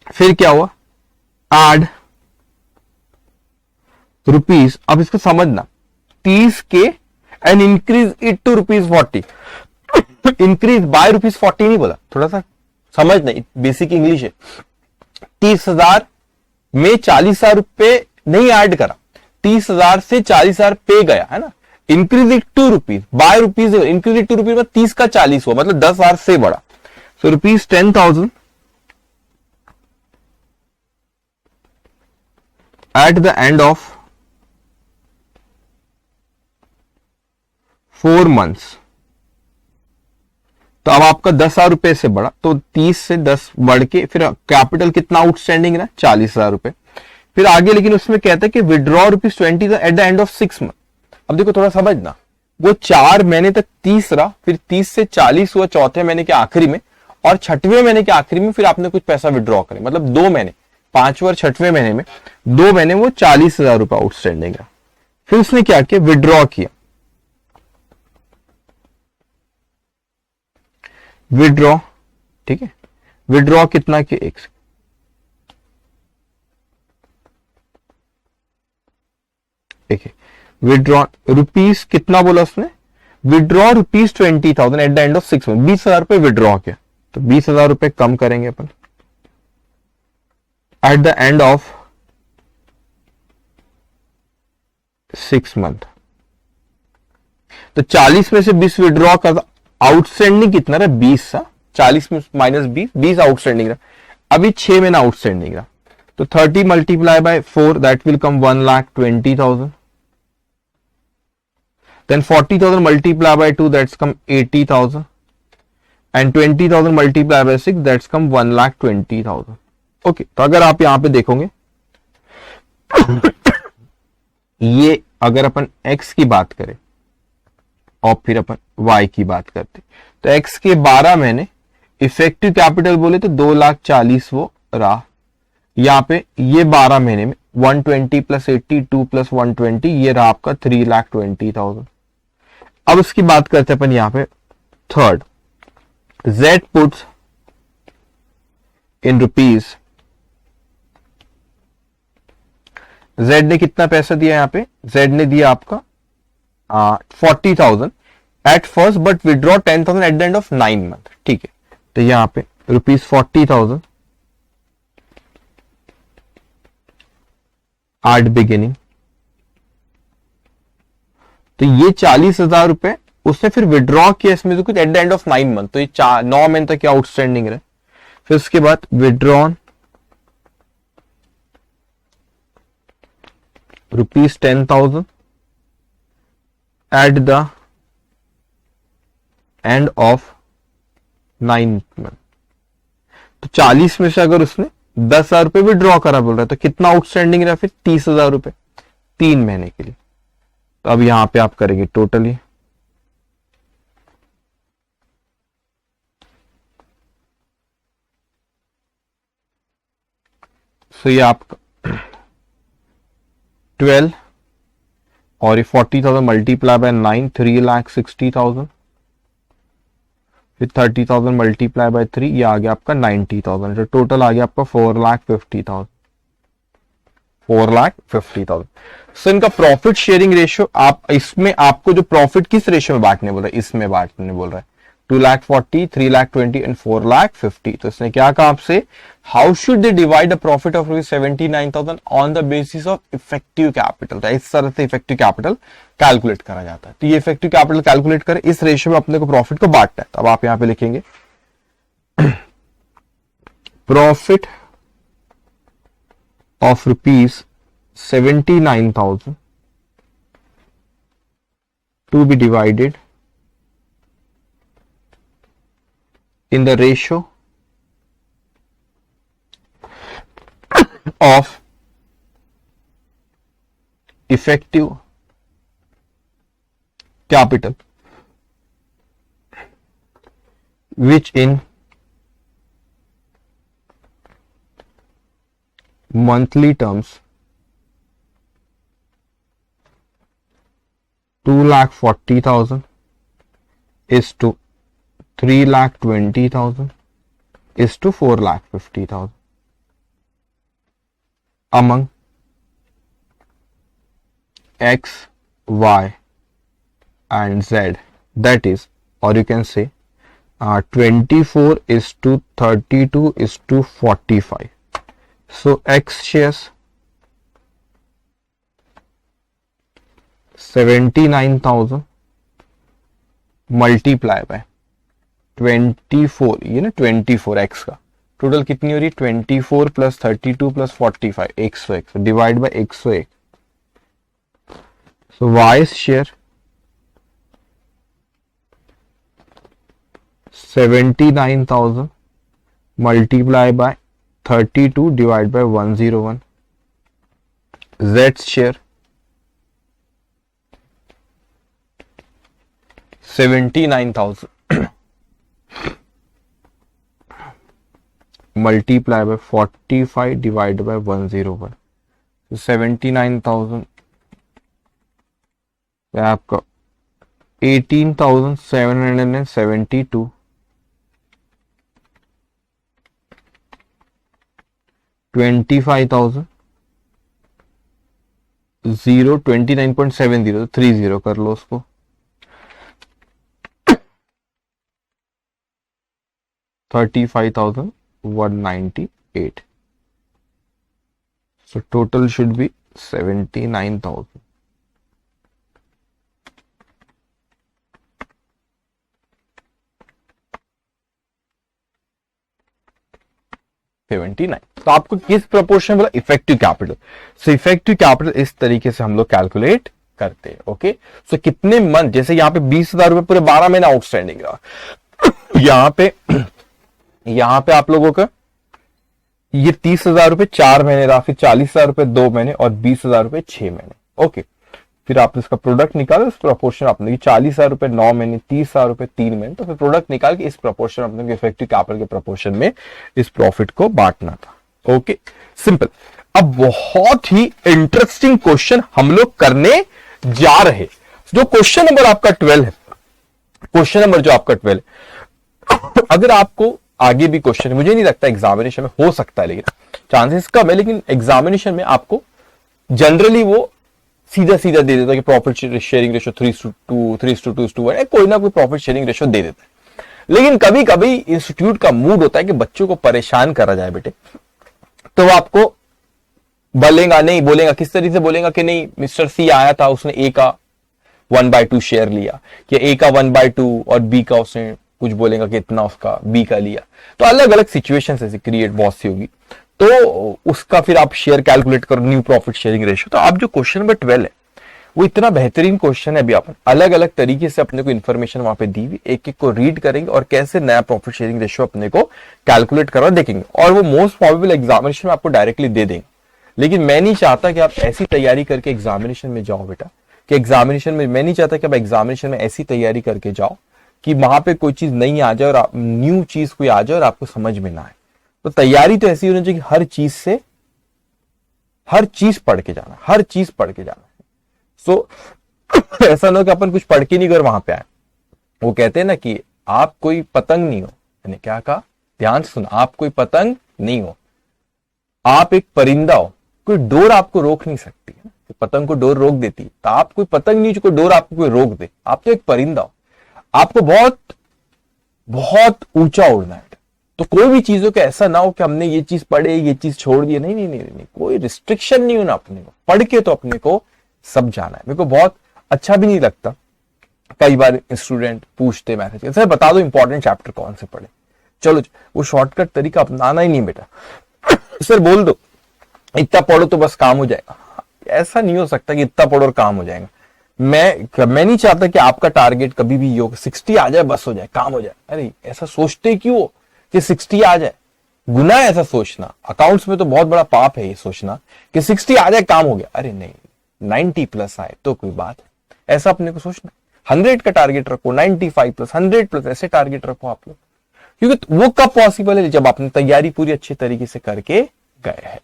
फिर क्या हुआ, एड रुपीज, अब इसको समझना, 30 के and increase it to rupees 40, increase by rupees 40 नहीं बोला, थोड़ा सा समझना, बेसिक इंग्लिश है। 30,000 में 40,000 रुपए नहीं ऐड करा, 30,000 से 40,000 पे गया है ना, increase it to rupees by rupees, increase it to rupees में 30 का 40 हुआ, मतलब 10,000 से बढ़ा। So rupees 10,000 at the end of 4 months. तो अब आपका 10,000 रुपए से बढ़ा, तो 30 से 10 बढ़ के फिर कैपिटल कितना आउटस्टैंडिंग रहा, 40,000 रुपए। फिर आगे लेकिन उसमें कहता है कि withdraw rupees 20 eight the end of 6 month. अब देखो थोड़ा समझना, वो 4 महीने तक 30 रहा, फिर 30 से 40 हुआ चौथे महीने के आखिरी में, और छठवें महीने के आखिरी में फिर आपने कुछ पैसा विड्रॉ करे, मतलब 2 महीने, 5वें और 6वें महीने में 2 महीने वो 40,000 रुपए आउटस्टैंडिंग रहा। फिर उसने क्या किया, विड्रॉ किया, विड्रॉ, ठीक है। विड्रॉ कितना कि एक, देखिए विड्रॉ रुपीज कितना बोला उसने, withdraw rupees 20,000 at the end of 6 month, 20,000 रुपए विड्रॉ किया, तो 20,000 रुपए कम करेंगे अपन at the end of 6 month. तो 40 में से 20 विड्रॉ कर, आउटस्टैंडिंग कितना रहा, 20 सा, 40 में माइनस 20 आउटस्टैंडिंग रहा। अभी 6 महीना आउटस्टैंडिंग रहा, तो 30 multiply by 4 that will come 1,20,000। Then 40,000 multiplied by 2 that's come 80,000, and 20,000 multiplied by 6 that's come 1,20,000। Okay, तो अगर आप यहां पे देखोगे ये अगर अपन x की बात करें और फिर अपन y की बात करते, तो x के 12 महीने इफेक्टिव कैपिटल बोले तो 2,40,000 वो रहा। यहां पे ये 12 महीने में 120 प्लस 82 प्लस 120 ये रहा आपका 3,20,000। अब उसकी बात करते हैं अपन यहां पे third, Z puts in rupees, Z ने कितना पैसा दिया यहां पे, Z ने दिया आपका 40,000 at first but withdraw 10,000 at the end of 9 month, ठीक है। तो यहां पे रुपीज 40,000 एट बिगिनिंग, तो ये 40,000 रुपए उसने फिर विड्रॉ किया इसमें से कुछ eight the end of 9 month, तो ये 9 महीने तक क्या आउटस्टैंडिंग रहे। फिर उसके बाद withdrawn ₹10,000 at the end of 9 month. तो 40 में से अगर उसने 10,000 रुपए विड्रॉ करा बोल रहा है, तो कितना आउटस्टैंडिंग रहा फिर 30,000 रुपए 3 महीने के लिए। तो अब यहां पे आप करेंगे टोटली तो ये आपका 12 और ये 40,000 मल्टीप्लाई बाय 9 3,60,000, फिर 30,000 मल्टीप्लाई बाय 3 ये आ गया आपका 90,000, तो टोटल आ गया आपका 4,50,000। 4,50,000। सो इनका प्रॉफिट शेयरिंग रेशियो, आप इसमें आपको जो प्रॉफिट किस रेशियो में बांटने बोल रहा है, इसमें बांटने बोल रहा है 2,40,000, 3,20,000 एंड 4,50,000। तो इसने क्या कहा आपसे, how should they divide the profit of 79,000 on the basis of effective capital. तो इस तरह से इफेक्टिव कैपिटल कैलकुलेट करा जाता है। तो ये इफेक्टिव कैपिटल कैलकुलेट करें, इस रेशियो में अपने को प्रॉफिट को बांटना है। तो अब आप यहां पे लिखेंगे profit of ₹79,000 to be divided in the ratio of effective capital, which in monthly terms 2,40,000 is to 3,20,000 is to 4,50,000 among X, Y and Z, that is, or you can say 24 is to 32 is to 45. So X shares 79,000 multiply by 24, ये ना 24 X का total कितनी हो रही है 24 plus 32 plus 45 101 divide by 101। So Y share 79,000 multiply by 32 divided by 101. Z share 79,000 multiply by 45 divided by 101. So 79,000 आपका 18,772 25,000 0 29.70 30 कर लो उसको 35,198. So total should be 79,000. तो आपको किस प्रोपोर्शन बोला effective capital. So effective capital इस तरीके से हम लोग कैलकुलेट करते हैं। ओके सो कितने मंथ, जैसे यहाँ पे 20,000 रुपए पूरे 12 महीना आउटस्टैंडिंग रहा यहाँ पे आप लोगों का ये 30,000 रुपए 4 महीने रहा, फिर 40,000 रुपए 2 महीने और 20,000 रुपए 6 महीने। ओके फिर आप इसका प्रोडक्ट निकालो, इस प्रोपोर्शन आपने 40,000 रुपए 9 महीने 30,000 रुपए 3 महीने, तो फिर प्रोडक्ट निकाल के इस प्रोपोर्शन अपने इफेक्टिव कैपिटल के प्रोपोर्शन में इस प्रॉफिट को बांटना था। Okay simple. अब बहुत ही इंटरेस्टिंग क्वेश्चन हम लोग करने जा रहे। जो क्वेश्चन नंबर आपका 12 है, क्वेश्चन नंबर जो आपका 12 है, अगर आपको आगे भी क्वेश्चन, मुझे नहीं लगता एग्जामिनेशन में हो सकता है, लेकिन चांसेस कम है, लेकिन एग्जामिनेशन में आपको जनरली वो सीधा सीधा दे देता है कि प्रॉफिट शेयरिंग रेशियो 3:2 3:1, कोई ना कोई प्रॉफिट शेयरिंग रेशियो दे देता है। लेकिन कभी कभी इंस्टीट्यूट का मूड होता है कि बच्चों को परेशान करा जाए बेटे, तो वो आपको बोलेगा, नहीं बोलेगा, किस तरीके से बोलेगा कि नहीं मिस्टर सी आया था, उसने ए का 1/2 शेयर लिया, कि ए का 1/2 और बी का उसने कुछ बोलेगा कि इतना उसका बी का लिया, तो अलग अलग सिचुएशन ऐसे क्रिएट बहुत सी होगी, तो उसका फिर आप शेयर कैलकुलेट करो, न्यू प्रॉफिट शेयरिंग रेशियो। तो आप जो क्वेश्चन नंबर 12 है वो इतना बेहतरीन क्वेश्चन है, अभी अपन अलग अलग तरीके से अपने को इन्फॉर्मेशन वहां पे दी हुई, एक एक को रीड करेंगे और कैसे नया प्रॉफिट शेयरिंग रेशियो अपने को कैलकुलेट करवा देखेंगे, और वो मोस्ट प्रोबेबल एग्जामिनेशन में आपको डायरेक्टली दे देंगे। लेकिन मैं नहीं चाहता कि आप ऐसी तैयारी करके एग्जामिनेशन में जाओ बेटा, कि एग्जामिनेशन में मैं नहीं चाहता कि आप एग्जामिनेशन में ऐसी तैयारी करके जाओ कि वहां पे कोई चीज नहीं आ जाए और न्यू चीज कोई आ जाए और आपको समझ में ना आए। तो तैयारी तो ऐसी होनी चाहिए कि हर चीज पढ़ के जाना, हर चीज पढ़ के जाना। सो ऐसा ना हो कि अपन कुछ पढ़ के नहीं कर वहां पे आए। वो कहते हैं ना कि आप कोई पतंग नहीं हो, मैंने क्या कहा, ध्यान से सुना, आप कोई पतंग नहीं हो, आप एक परिंदा हो। कोई डोर आपको रोक नहीं सकती है, पतंग को डोर रोक देती, तो आप कोई पतंग नहीं जो कोई डोर आपको कोई रोक दे, आप तो एक परिंदा हो। आपको बहुत बहुत ऊंचा उड़ना है। तो कोई भी चीजों का ऐसा ना हो कि हमने ये चीज पढ़े, ये चीज छोड़ दी, नहीं नहीं नहीं नहीं, कोई रिस्ट्रिक्शन नहीं होना अपने को, पढ़ के तो अपने को सब जाना है। मेरे को बहुत अच्छा भी नहीं लगता, कई बार स्टूडेंट पूछते मैसेज, सर बता दो इंपॉर्टेंट चैप्टर कौन से पढ़े। चलो वो शॉर्टकट तरीका अपनाना ही नहीं बेटा, सर बोल दो इतना पढ़ो तो बस काम हो जाएगा। ऐसा नहीं हो सकता कि इतना पढ़ो और काम हो जाएगा। मैं नहीं चाहता कि आपका टारगेट कभी भी योग 60 आ जाए बस हो जाए काम हो जाए। अरे ऐसा सोचते क्यों कि 60 आ जाए, गुनाह है ऐसा सोचना। अकाउंट्स में तो बहुत बड़ा पाप है ये सोचना कि 60 आ जाए काम हो गया। अरे नहीं, 90 प्लस आए तो कोई बात है, ऐसा अपने को सोचना। 100 का टारगेट रखो, 95 प्लस, 100 प्लस, ऐसे टारगेट रखो आप लोग, क्योंकि वो कब पॉसिबल है जब आपने तैयारी पूरी अच्छी तरीके से करके गए हैं।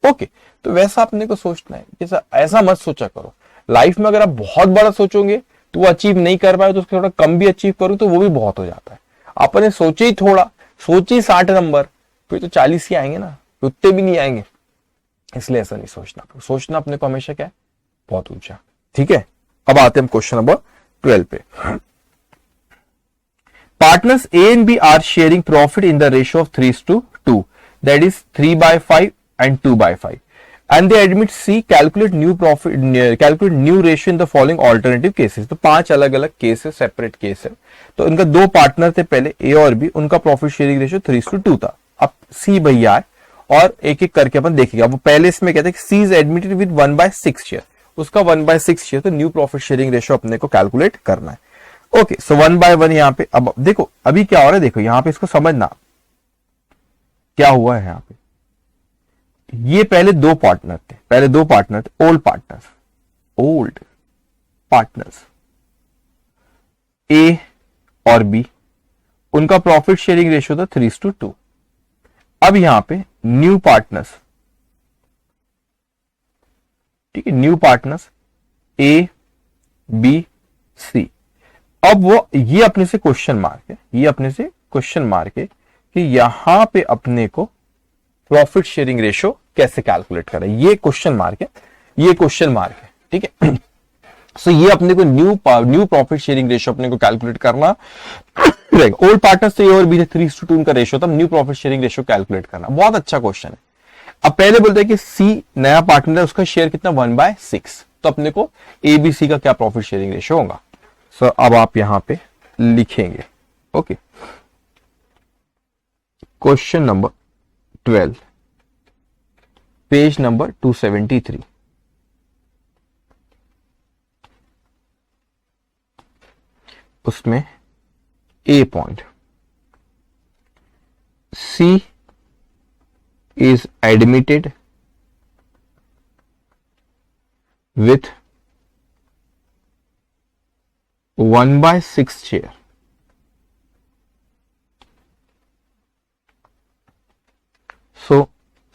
ओके, तो वैसा अपने को सोचना है, जैसा ऐसा मत सोचा करो। लाइफ में अगर आप बहुत बड़ा सोचोगे तो वो अचीव नहीं कर पाए, तो उसके थोड़ा कम भी अचीव करो तो वो भी बहुत हो जाता है। आपने सोचे ही थोड़ा, सोचे 60 नंबर, फिर तो 40 ही आएंगे ना, उतने भी नहीं आएंगे। इसलिए ऐसा नहीं सोचना, सोचना अपने को हमेशा क्या है, बहुत ऊंचा। ठीक है, अब आते हैं क्वेश्चन नंबर 12 पे। Partners A and B are sharing profit in the ratio of 3:2, that is 3/5 and 2/5, and they admit C calculate new ratio in the following alternative cases। तो 5 अलग अलग केस है, सेपरेट केस है। तो इनका 2 partner थे पहले, ए और बी, उनका प्रॉफिट शेयरिंग रेशियो 3:2 था। अब सी भैया है और एक एक करके अपन देखेगा। वो पहले इसमें कहते हैं कि सी इज एडमिटेड विद 1/6 शेयर, उसका 1/6 शेयर, तो न्यू प्रॉफिट शेयरिंग रेशियो अपने को कैलकुलेट करना है। ओके, सो 1/1 यहाँ पे। अब देखो अभी क्या हो रहा है, देखो यहाँ पे इसको समझना क्या हुआ है। यहाँ पे ये पहले 2 पार्टनर थे, ओल्ड पार्टनर्स ए और बी, उनका प्रॉफिट शेयरिंग रेशियो था 3:2। अब यहां पे न्यू पार्टनर्स, ठीक है, new partners A B C. अब वो ये अपने से क्वेश्चन मार्क है, कि यहां पे अपने को प्रॉफिट शेयरिंग रेशियो कैसे कैलकुलेट करें, ये क्वेश्चन मार्क है, ठीक है। सो ये अपने को न्यू प्रॉफिट शेयरिंग रेशियो अपने को कैलकुलेट करना रहेगा। ओल्ड पार्टनर्स तो ये और बी 3:2 उनका रेशियो था, new profit sharing ratio calculate करना, बहुत अच्छा क्वेश्चन है। अब पहले बोलते हैं कि सी नया पार्टनर है, उसका शेयर कितना 1/6, तो अपने को एबीसी का क्या प्रॉफिट शेयरिंग रेशियो होगा। सो अब आप यहां पे लिखेंगे। Okay, question number 12, page number 273। उसमें A point, C is admitted with 1/6 share, so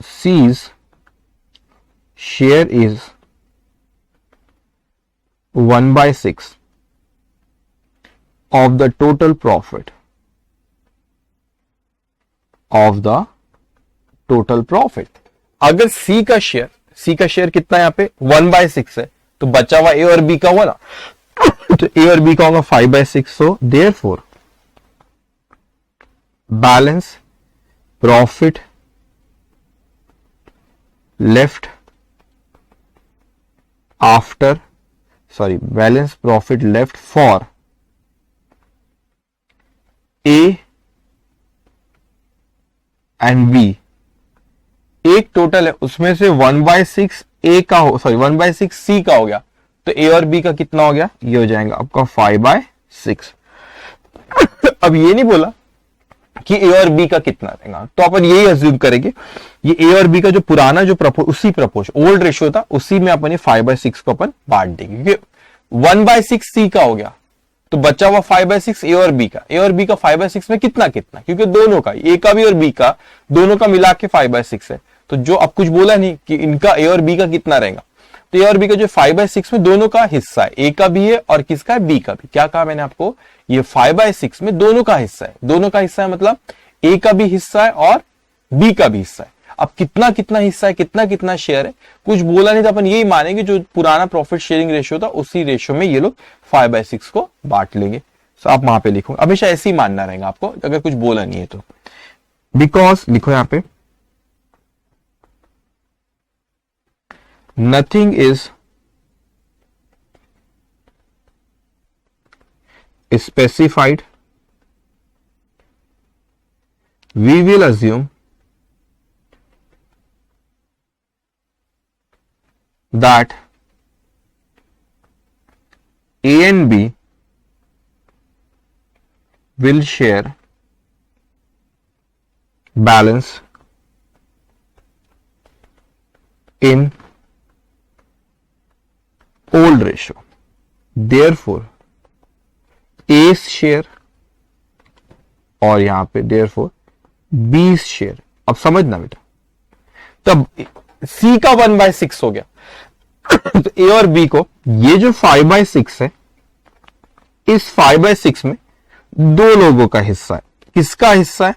C's share is 1/6 of the total profit अगर C का शेयर कितना है यहाँ पे 1/6 है, तो बचा हुआ A और B का हुआ ना, तो A और B का होगा 5/6। So therefore balance profit left after sorry, balance profit left for A and B, एक टोटल है उसमें से 1/6 A का हो, सॉरी 1/6 C का हो गया, तो A और B का कितना हो गया, ये हो जाएगा आपका 5/6। अब ये नहीं बोला कि ए और बी का कितना रहेगा, तो अपन यही अज्यूम करेंगे ये ए और बी का जो पुराना जो उसी प्रपोर्शन ओल्ड रेशियो था उसी में अपन 5/6 को अपन बांट देंगे, क्योंकि 1/6 सी का हो गया तो बचा हुआ 5/6 ए और बी का। ए और बी का 5/6 में कितना कितना, क्योंकि दोनों का, ए का भी और बी का दोनों का मिला के 5/6 है, तो जो अब कुछ बोला नहीं कि इनका ए और बी का कितना रहेगा, तो ए और बी का जो 5/6 में दोनों का हिस्सा है, ए का भी है और किसका है, बी का भी। क्या कहा मैंने आपको, ये 5/6 में दोनों का हिस्सा है, दोनों का हिस्सा है मतलब ए का भी हिस्सा है और बी का भी हिस्सा है। अब कितना कितना हिस्सा है, कितना कितना शेयर है, कुछ बोला नहीं, तो अपन यही मानेंगे जो पुराना प्रॉफिट शेयरिंग रेशियो था उसी रेशियो में ये लोग 5/6 को बांट लेंगे। तो आप वहां पे लिखो, हमेशा ऐसे ही मानना रहेगा आपको, अगर कुछ बोला नहीं है तो। बिकॉज लिखो यहां पे, nothing is specified, we will assume that A and B will share balance in old ratio. Therefore A share और यहां पे therefore B शेयर। अब समझना बेटा, तब C का 1/6 हो गया तो A और B को ये जो 5/6 है, इस 5/6 में दो लोगों का हिस्सा है। किसका हिस्सा है,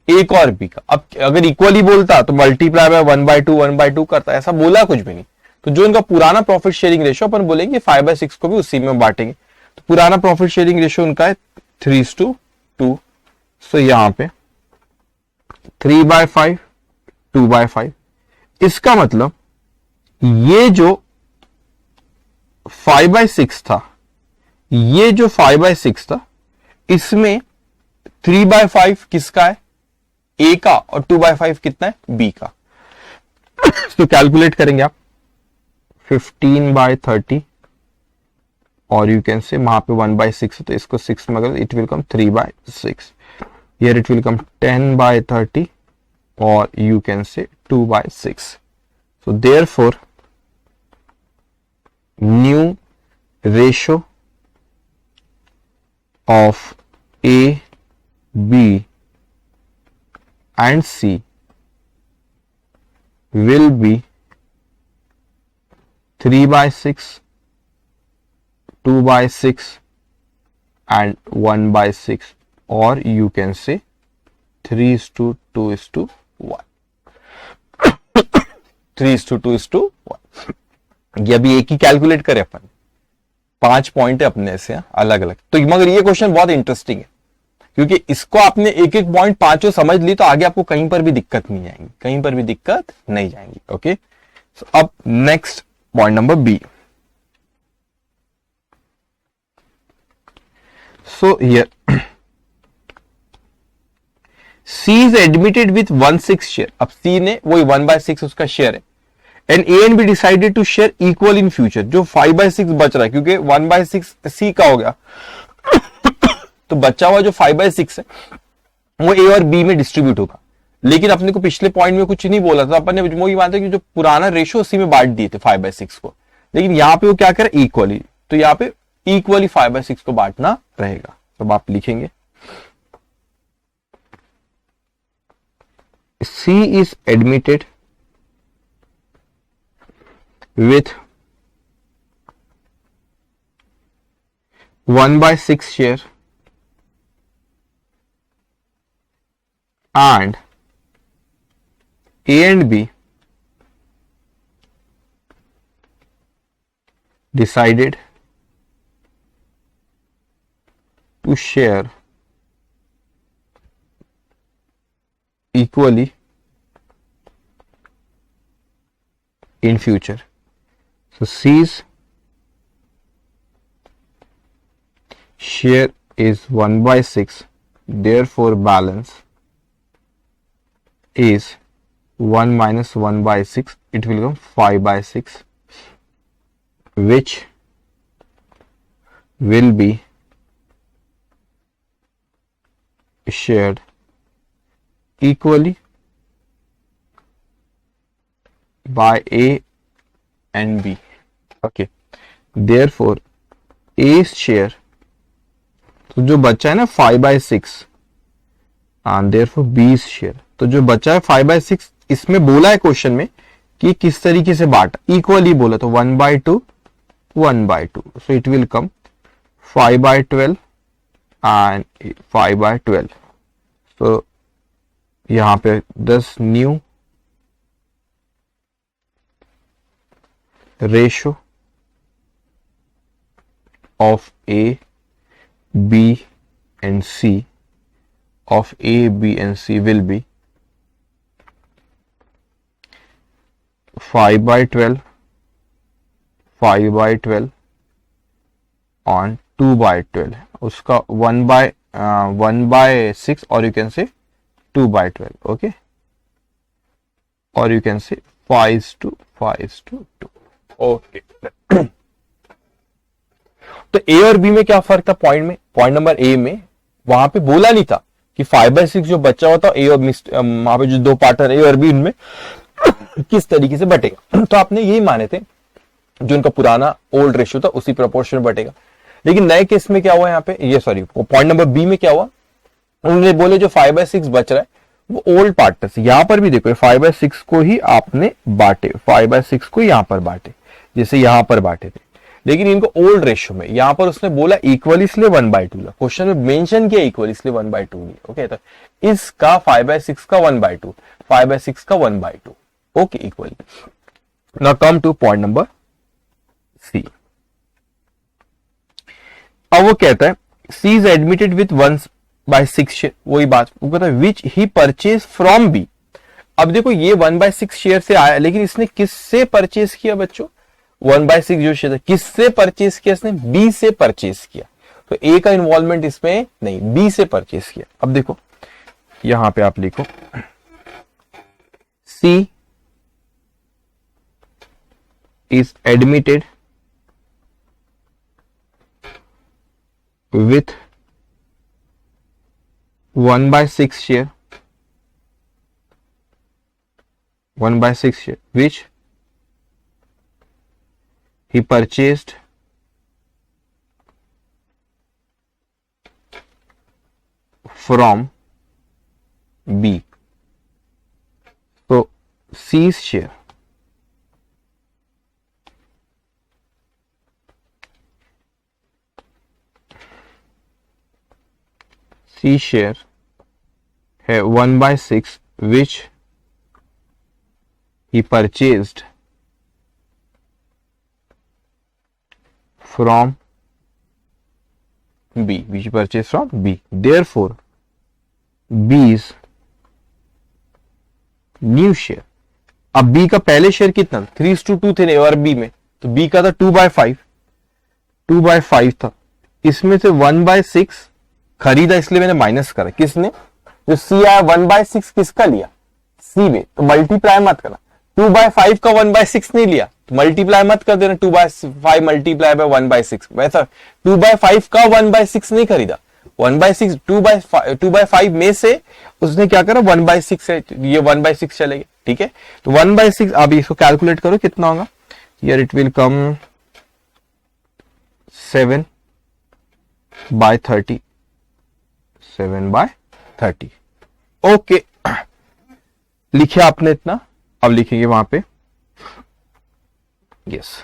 A का और B का। अब अगर इक्वली बोलता तो मल्टीप्लाई बाय 1/2 1/2 करता, ऐसा बोला कुछ भी नहीं। तो जो इनका पुराना प्रॉफिट शेयरिंग रेशियो अपन बोलेंगे 5/6 को भी उसी में बांटेंगे। तो पुराना प्रॉफिट शेयरिंग रेशियो उनका है 3:2। सो यहां पे 3/5 2/5। इसका मतलब ये जो 5/6 था, ये जो 5/6 था, इसमें 3/5 किसका है, ए का, और 2/5 कितना है, बी का। तो कैलकुलेट करेंगे आप 15/30 और यू कैन से वहां पे 1/6 तो इसको 6 में अगर it will come 3/6, here it will कम 10/30 और you can say 2/6। So therefore new ratio of A, B and C will be 3/6, 2/6 and 1/6, or you can say 3:2:1। 3:2:1। ये अभी एक ही कैलकुलेट करें अपन, 5 पॉइंट है अपने से अलग अलग। तो मगर ये क्वेश्चन बहुत इंटरेस्टिंग है, क्योंकि इसको आपने एक एक पॉइंट पांचों समझ ली तो आगे आपको कहीं पर भी दिक्कत नहीं आएगी, कहीं पर भी दिक्कत नहीं जाएगी। ओके, सो अब next point number B. So here C is admitted with 1/6 share. अब C ने वही 1/6 उसका शेयर है, and A and B decided to share equal in future। जो 5/6 बच रहा है, क्योंकि 1/6 C का हो गया तो बचा हुआ जो 5/6 है वो A और B में डिस्ट्रीब्यूट होगा। लेकिन अपने को पिछले पॉइंट में कुछ नहीं बोला था, अपन ने वो ये मानते कि जो पुराना रेशियो उसी में बांट दिए थे 5/6 को, लेकिन यहां पे वो क्या करे, इक्वली। तो यहां पे इक्वली 5/6 को बांटना रहेगा। तो आप लिखेंगे C is admitted with 1/6 share and A and B decided to share equally in future। So C's share is 1/6, therefore balance is 1 minus 1/6, it will become 5/6, which will be shared equally by A and B. Okay, therefore A's share, तो जो बचा है ना 5/6, and therefore B's share, तो जो बचा है 5/6, इसमें बोला है क्वेश्चन में कि किस तरीके से बांटा, इक्वली बोला, तो 1/2 1/2, so it will come 5/12 and 5/12. so यहाँ पे 10 new ratio of A, B and C of A, B and C will be 5/12, 5/12 on 2/12. उसका 1/6 or you can say 2/12. Okay, or you can say 5:2. Okay तो ए और B में क्या फर्क था point में, पॉइंट नंबर ए में वहां पे बोला नहीं था कि 5/6 जो बच्चा होता ए और वहां पे जो दो पार्टनर ए और बी उनमें किस तरीके से बटेगा, तो आपने यही माने थे जो उनका पुराना ओल्ड रेशियो था उसी प्रोपोर्शन में बटेगा। लेकिन नए केस में क्या हुआ यहाँ पे, ये सॉरी पॉइंट नंबर बी में क्या हुआ, उन्होंने बोले जो 5/6 बच रहा है वो ओल्ड पार्टनर से, यहां पर भी देखो 5/6 को ही आपने बांटे, 5/6 को यहां पर बांटे जैसे यहां पर बांटे थे, लेकिन इनको ओल्ड रेशियो में यहां पर उसने बोला इक्वल इसलिए 1/2 ला, क्वेश्चन में मेंशन किया इक्वल इसलिए 1/2 लिया। ओके, तो इसका 5/6 का 1/2, 5/6 का 1/2। Okay, equal. Now come to point number C. अब वो कहता है C is admitted with 1/6 share, वही बात वो कहता है which he purchase from B. अब देखो ये 1/6 शेयर से आया, लेकिन इसने किससे परचेज किया बच्चों, 1/6 जो शेयर किससे परचेज किया, इसने बी से परचेज किया, तो ए का इन्वॉल्वमेंट इसमें नहीं, बी से परचेज किया। अब देखो यहां पे आप लिखो सी is admitted with 1/6 share, 1/6 share which he purchased from B. So C's share C share है 1/6 which he purchased from B, which he purchased from B. Therefore, B's new share, अब B का पहले शेयर कितना 3:2 थे A और B में, तो B का था 2/5 था, इसमें से 1/6 खरीदा इसलिए मैंने माइनस करा, किसने, जो सी आया 1/6 किसका लिया, सी में, तो मल्टीप्लाई मत करना, 2/5 का 1/6 नहीं लिया तो मल्टीप्लाई मत कर देना, 2/5 मल्टीप्लाई बाय 1/6, वैसा 2/5 का 1/6 नहीं खरीदा, 1/6 2/5 में से उसने क्या करा 1/6 से, ये 1/6 चलेगा, ठीक है। तो 1/6 आप इसको कैलकुलेट करो कितना होगा, here it will come 7/30, 7/30। Okay, लिखे आपने इतना, अब लिखेंगे वहां पे yes,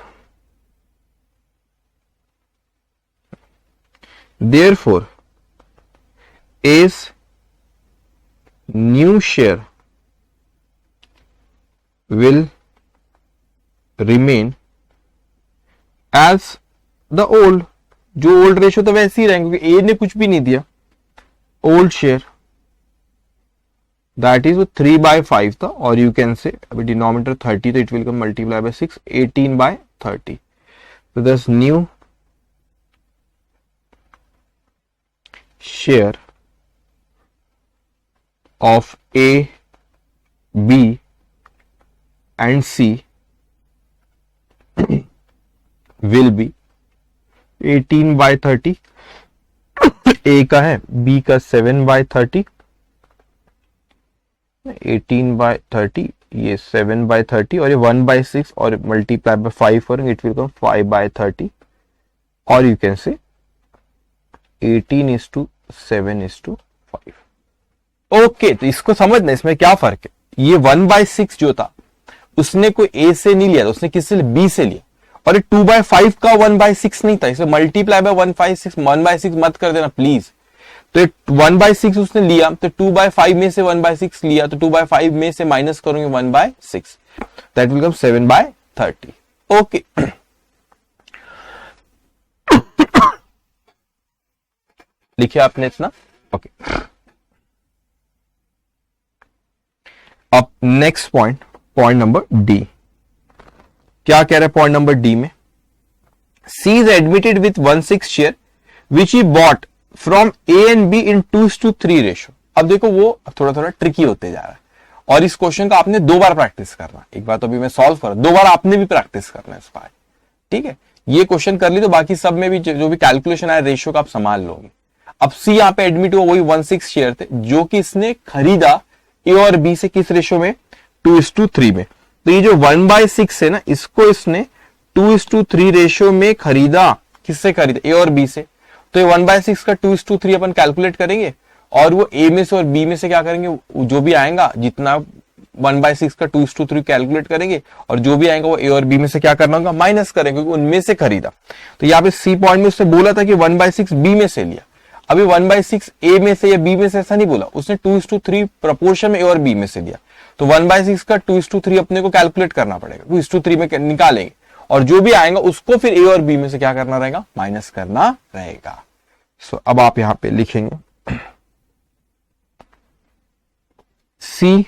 therefore A's new share will remain as the old, जो ओल्ड रेशियो तो वैसे ही रहेंगे क्योंकि ए ने कुछ भी नहीं दिया, ओल्ड शेयर दैट इज 3/5 था, और यू कैन से अभी डिनोमिनेटर 30 तो it will come multiply by 6, 18/30, तो thus new share of A, B and C will be 18/30, A का है, बी का 7/30, 18/30, ये 7/30 और ये 1/6 और मल्टीप्लाई बाय 5 करेंगे, इट विल कम 5/30 और यू कैन से 18:7:5। ओके, तो इसको समझना, इसमें क्या फर्क है। ये 1/6 जो था उसने कोई ए से नहीं लिया था, उसने किससे लिया, बी से लिया, और 2/5 का 1/6 नहीं था, इसे मल्टीप्लाई बाय 1/6 मत कर देना प्लीज। तो 1/6 उसने लिया, तो 2/5 में से 1/6 लिया, तो 2/5 में से माइनस करूंगे 1/6, दैट विल कम 7/30। ओके, लिखिए आपने इतना। ओके, अब next point, point number D. क्या कह रहे हैं पॉइंट नंबर डी में, C is admitted with 1/6 share which he bought from A and B in 2:3 ratio. अब देखो वो थोड़ा थोड़ा ट्रिकी होते जा रहा है, और इस क्वेश्चन का आपने 2 बार प्रैक्टिस करना। एक बार तो अभी मैं सॉल्व कर, 2 बार आपने भी प्रैक्टिस करना है इस बार, ठीक है। ये क्वेश्चन कर ली तो बाकी सब में भी जो भी कैलकुलेशन आया रेशो का आप संभाल लोगे। अब सी यहाँ पे एडमिट हुआ, वही 1/6 शेयर थे जो कि इसने खरीदा ए और बी से, किस रेशो में, 2:3 में। तो ये जो 1/6 है ना, इसको इसने 2:3 रेशो में खरीदा, किससे खरीदा, ए और बी से। तो ये 1/6 का 2:3 अपन कैलकुलेट करेंगे, और वो ए में से और बी में से क्या करेंगे, जो भी आएगा, जितना 1/6 का 2:3 कैलकुलेट करेंगे, और जो भी आएगा वो ए और बी में से क्या करना होगा, माइनस करेंगे, क्योंकि उनमें से खरीदा। तो यहाँ पे सी पॉइंट में उसने बोला था कि 1/6 बी में से लिया, अभी 1/6 ए में से या बी में से ऐसा नहीं बोला, उसने 2:3 प्रपोर्शन में ए और बी में से लिया। तो 1/6 का 2:3 अपने को कैलकुलेट करना पड़ेगा, 2:3 में निकालेंगे, और जो भी आएगा उसको फिर ए और बी में से क्या करना रहेगा, माइनस करना रहेगा। सो अब आप यहां पे लिखेंगे C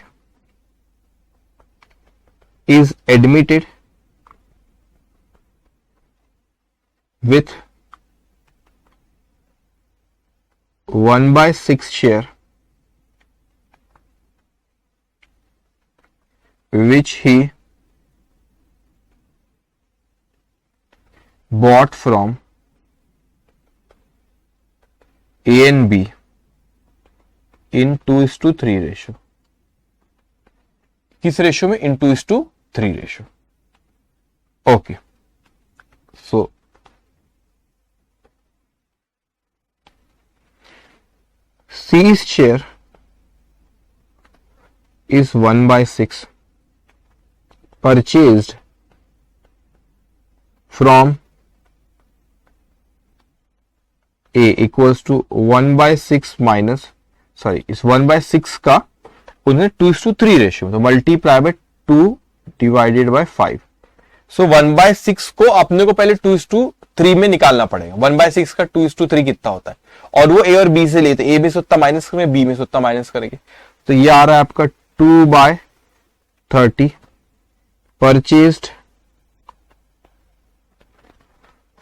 is admitted with 1/6 share which he bought from A and B in 2:3 ratio. किस रेशो में, in 2:3 ratio. Okay, so C's share is 1/6 purchased from A equals to 1/6 minus, sorry, इस 1/6 का उन्हें 2:3 रेशियो, तो मल्टीप्लाई बाय 2 डिवाइडेड बाय 5। सो 1/6 को अपने को पहले 2:3 में निकालना पड़ेगा। 1/6 का 2:3 कितना होता है, और वो ए और बी से लेते, ए में से उतना माइनस करेंगे, बी में से उतना माइनस करेंगे। तो ये आ रहा है आपका 2/30 परचेज्ड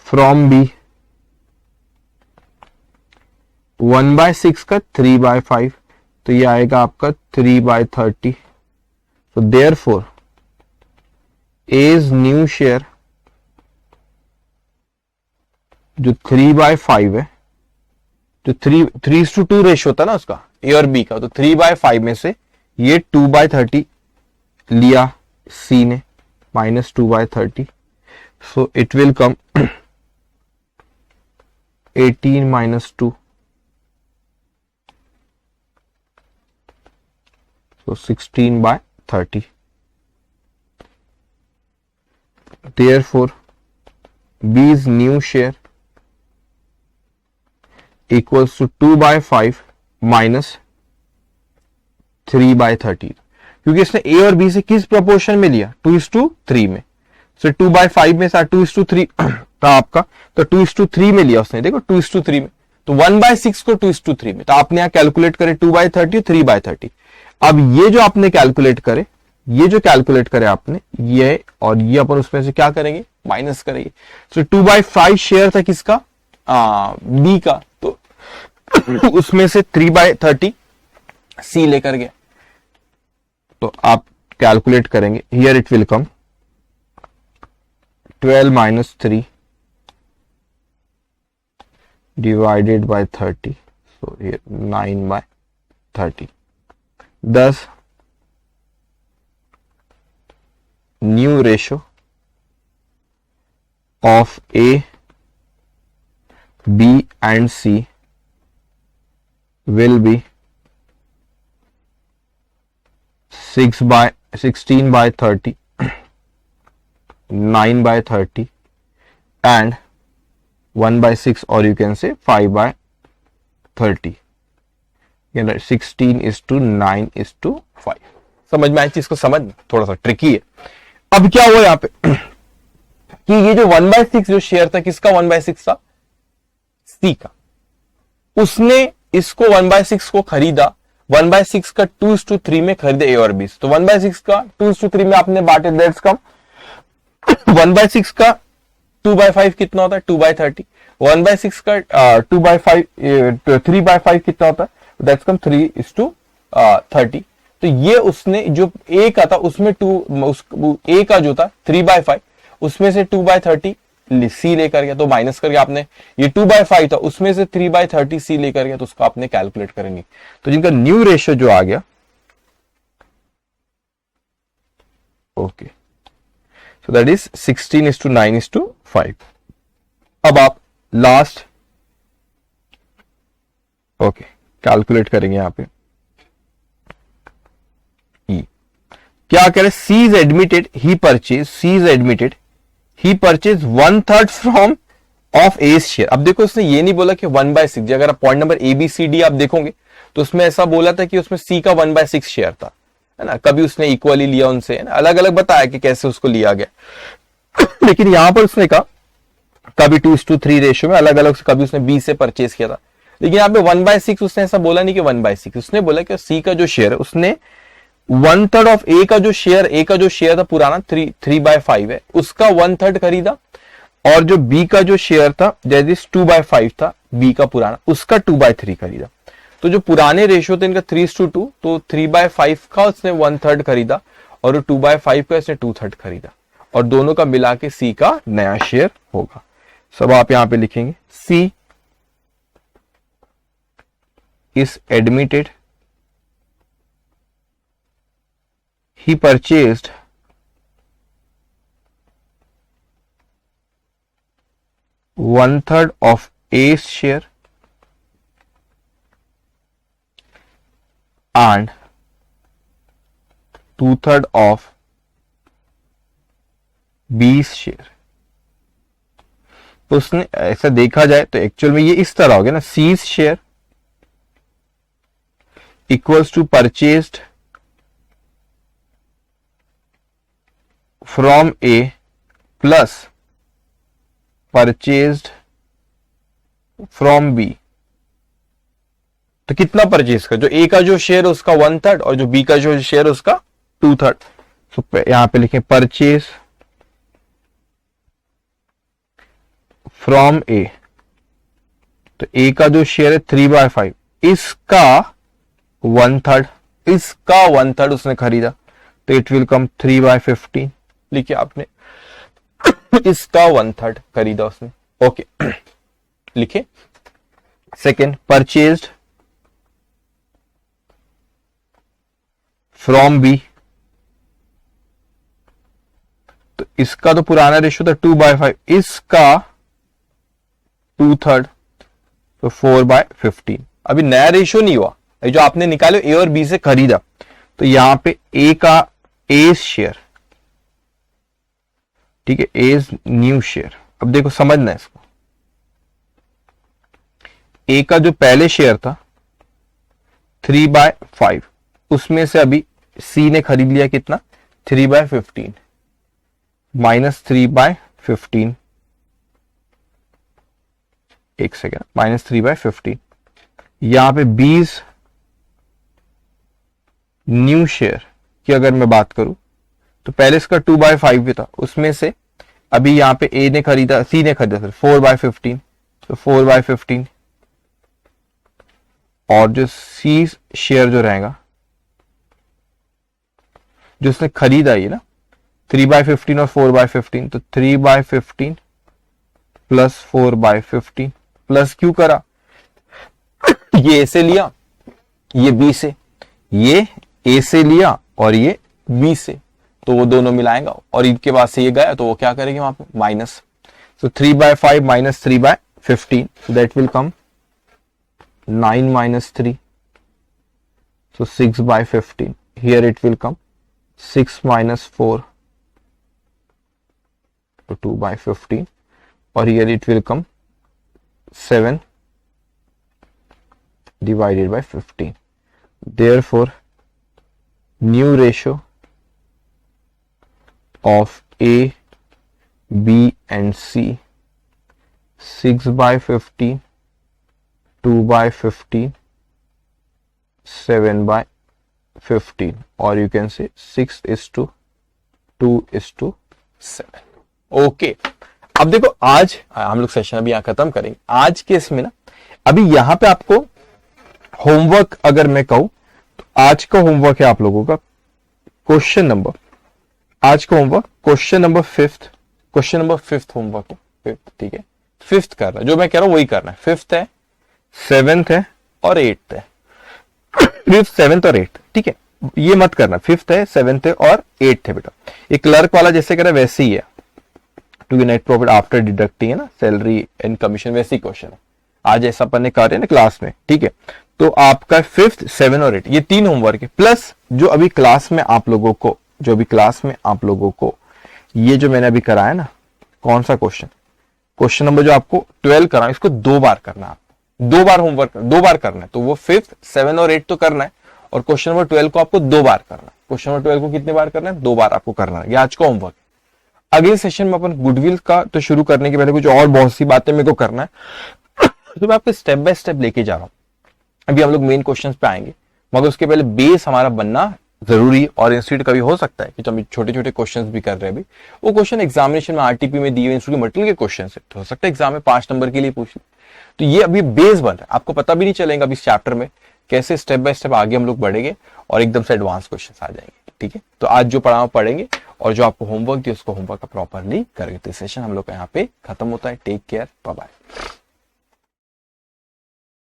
फ्रॉम बी, 1/6 का 3/5, तो ये आएगा आपका 3/30। तो देयरफॉर एज न्यू शेयर जो 3/5 है, जो 3:2 रेशियो था ना उसका, ए और बी का, तो 3/5 में से ये 2/30 लिया सी ने, minus 2/30, so it will come 18 minus 2, so 16/30. Therefore, B's new share equals to 2/5 minus 3/30, क्योंकि इसने ए और बी से किस प्रोपोर्शन में लिया, 2:3 में। सो 2/5 में से 2:3 था आपका, तो 2:3 में लिया उसने, देखो 2:3 में, तो 1/6 को 2:3 में, तो आपने यहां कैलकुलेट करे 2/30 3/30। अब ये जो आपने कैलकुलेट करे, ये जो कैलकुलेट करे आपने, ये और ये अपन उसमें से क्या करेंगे, माइनस करेंगे। सो 2/5 शेयर था किसका, बी का, तो उसमें से 3/30 सी लेकर गया, तो आप कैलकुलेट करेंगे, here it will come 12 - 3 divided by 30, so here 9/30. Thus new ratio of A, B and C will be 16/30, 9/30 and 1/6, or you can say 5/30. 16:9:5. समझ में आई चीज को? समझ थोड़ा सा ट्रिकी है। अब क्या हुआ यहाँ पे कि ये जो 1/6 जो शेयर था, किसका 1/6 था? सी का। उसने इसको 1/6 को खरीदा, 1/6 का 2:3 में खरीदे ए और बी। तो 1/6 का 2:3 में आपने बांटे, दैट्स कम 1/6 का 2/5 कितना होता है? 2/30। 1/6 का 2/5 3/5 कितना होता है? दैट्स कम 3:30। तो ये उसने जो ए का था उसमें ए का जो था 3/5, उसमें से 2/30 सी लेकर गया, तो माइनस करके आपने, ये 2/5 था उसमें से 3/30 सी लेकर गया, तो उसको आपने कैलकुलेट करेंगे। तो जिनका न्यू रेशियो जो आ गया, ओके, सो दैट इज 16:9:5। अब आप लास्ट ओके कैलकुलेट करेंगे यहां पे। क्या कह रहे? C is admitted, he purchase, C is admitted, he purchase 1/3 from of A share. अब देखो उसने ये नहीं बोला कि 1/6, अगर आप point number A B C D आप देखोगे तो उसमें ऐसा बोला था कि उसमें सी का 1/6 शेयर था, है ना। कभी उसने इक्वली लिया उनसे, है ना, अलग अलग बताया कि कैसे उसको लिया गया। लेकिन यहां पर उसने कहा कभी 2:3 रेशियो में अलग अलग, कभी उसने बी से परचेज किया था। लेकिन यहाँ पे 1/6 उसने ऐसा बोला नहीं कि 1/6, उसने बोला कि सी का जो शेयर है उसने 1/3 ऑफ ए का जो शेयर था पुराना 3/5 है, उसका 1/3 खरीदा, और जो बी का जो शेयर था दैट इज 2/5 था बी का पुराना, उसका 2/3 खरीदा। तो जो पुराने रेशियो थे इनका 3:2, तो 3/5 का उसने 1/3 खरीदा और 2/5 का इसने 2/3 खरीदा, और दोनों का मिला के सी का नया शेयर होगा। सब आप यहां पे लिखेंगे, सी is admitted, he purchased 1/3 of A's share and 2/3 of B's share। तो उसने ऐसा देखा जाए तो एक्चुअल में ये इस तरह हो गया ना, C's share equals to purchased from A plus purchased from B। तो कितना परचेज का, जो A का जो शेयर उसका 1/3 और जो B का जो शेयर उसका 2/3। तो यहां पे लिखें परचेज फ्रॉम A, तो A का जो शेयर है 3/5, इसका 1/3, इसका 1/3 उसने खरीदा, तो इट विल कम 3/15। लिखिए आपने इसका 1/3 खरीदा उसने, ओके। लिखे सेकेंड, परचेज्ड फ्रॉम बी, तो इसका तो पुराना रेशियो था 2/5, इसका 2/3, तो 4/15। अभी नया रेशियो नहीं हुआ, जो आपने निकाले ए और बी से खरीदा, तो यहां पे ए का ए शेयर, ठीक है, एज न्यू शेयर। अब देखो समझना है इसको, ए का जो पहले शेयर था 3/5, उसमें से अभी सी ने खरीद लिया कितना, 3/15 माइनस 3/15, एक सेकेंड, माइनस 3/15। यहां पे बीस न्यू शेयर की अगर मैं बात करूं तो पहले इसका 2/5 भी था, उसमें से अभी यहां पे ए ने खरीदा, सी ने खरीदा सर 4/15, तो 4/15 और जो सी शेयर जो रहेगा, जो उसने खरीदा ये ना 3/15 और 4/15, तो 3/15 प्लस 4/15 प्लस क्यों करा, ये ए से लिया, ये बी से, ये ए से लिया और ये बी से, तो वो दोनों मिलाएगा और इनके पास से ये गया तो वो क्या करेंगे वहां पे minus, so 3/5 minus 3/15, so that will come 9 minus 3, so 6/15. Here it will come 6 minus 4, so 2/15, or here it will come 7 divided by 15. Therefore, new ratio of A, B and C, 6/15, 2/15, 7/15, or you can say 6:2:7. Okay, अब देखो आज हम लोग session अभी यहां खत्म करेंगे। आज के इसमें ना अभी यहां पे आपको होमवर्क अगर मैं कहूं तो आज का होमवर्क है आप लोगों का क्वेश्चन नंबर, आज का homework question number 5th, question number 5th homework है 5th, ठीक है 5th करना है, जो मैं कह रहा हूं वही करना है। 5th है, 7th है और 8th है, 5th 7th और 8th, ठीक है, ये मत करना 5th है 7th है और 8th है बेटा। ये क्लर्क वाला जैसे कह रहा है वैसे ही है, क्योंकि नेट प्रॉफिट आफ्टर डिडक्टिंग है ना सैलरी एंड कमीशन, वैसे ही क्वेश्चन है आज ऐसा अपन ने कर रहे हैं ना क्लास में, ठीक है। तो आपका 5th 7 और 8 ये 3 होमवर्क है, प्लस जो अभी क्लास में आप लोगों को, जो अभी क्लास में आप लोगों को ये जो मैंने अभी कराया ना, कौन सा क्वेश्चन, क्वेश्चन नंबर जो आपको 12 करा, इसको 2 बार करना है आपको, 2 बार होमवर्क 2 बार करना है, तो वो 5th 7 और 8 तो करना है, और क्वेश्चन नंबर 12 को आपको 2 बार करना है। क्वेश्चन नंबर 12 को कितने बार करना है, 2 बार आपको करना है। ये आज का होमवर्क है। अगले सेशन में अपन गुडविल का तो शुरू करने के पहले कुछ और बहुत सी बातें मेरे को करना है, तो मैं आपको स्टेप बाय स्टेप लेके जा रहा हूं। अभी हम लोग मेन क्वेश्चंस पे आएंगे, मगर उसके पहले बेस हमारा बनना जरूरी, और इंस्टीट्यूट कभी हो सकता है कि हम छोटे छोटे क्वेश्चंस भी कर रहे हैं अभी, वो क्वेश्चन एग्जामिनेशन में आरटीपी में दिए हुए इंस्टीट्यूट के मटेरियल के क्वेश्चन है, तो हो सकता है एग्जाम में 5 नंबर के लिए पूछ ले। तो ये अभी बेस बन रहा है, आपको पता भी नहीं चलेगा अभी इस चैप्टर में कैसे स्टेप बाय स्टेप आगे हम लोग बढ़ेंगे और एकदम से एडवांस क्वेश्चन आ जाएंगे, ठीक है। तो आज जो पढ़ा पढ़ेंगे और जो आपको होमवर्क दिया उसको होमवर्क का प्रॉपरली करेंगे। तो सेशन हम लोग का यहाँ पे खत्म होता है। Take care, bye bye.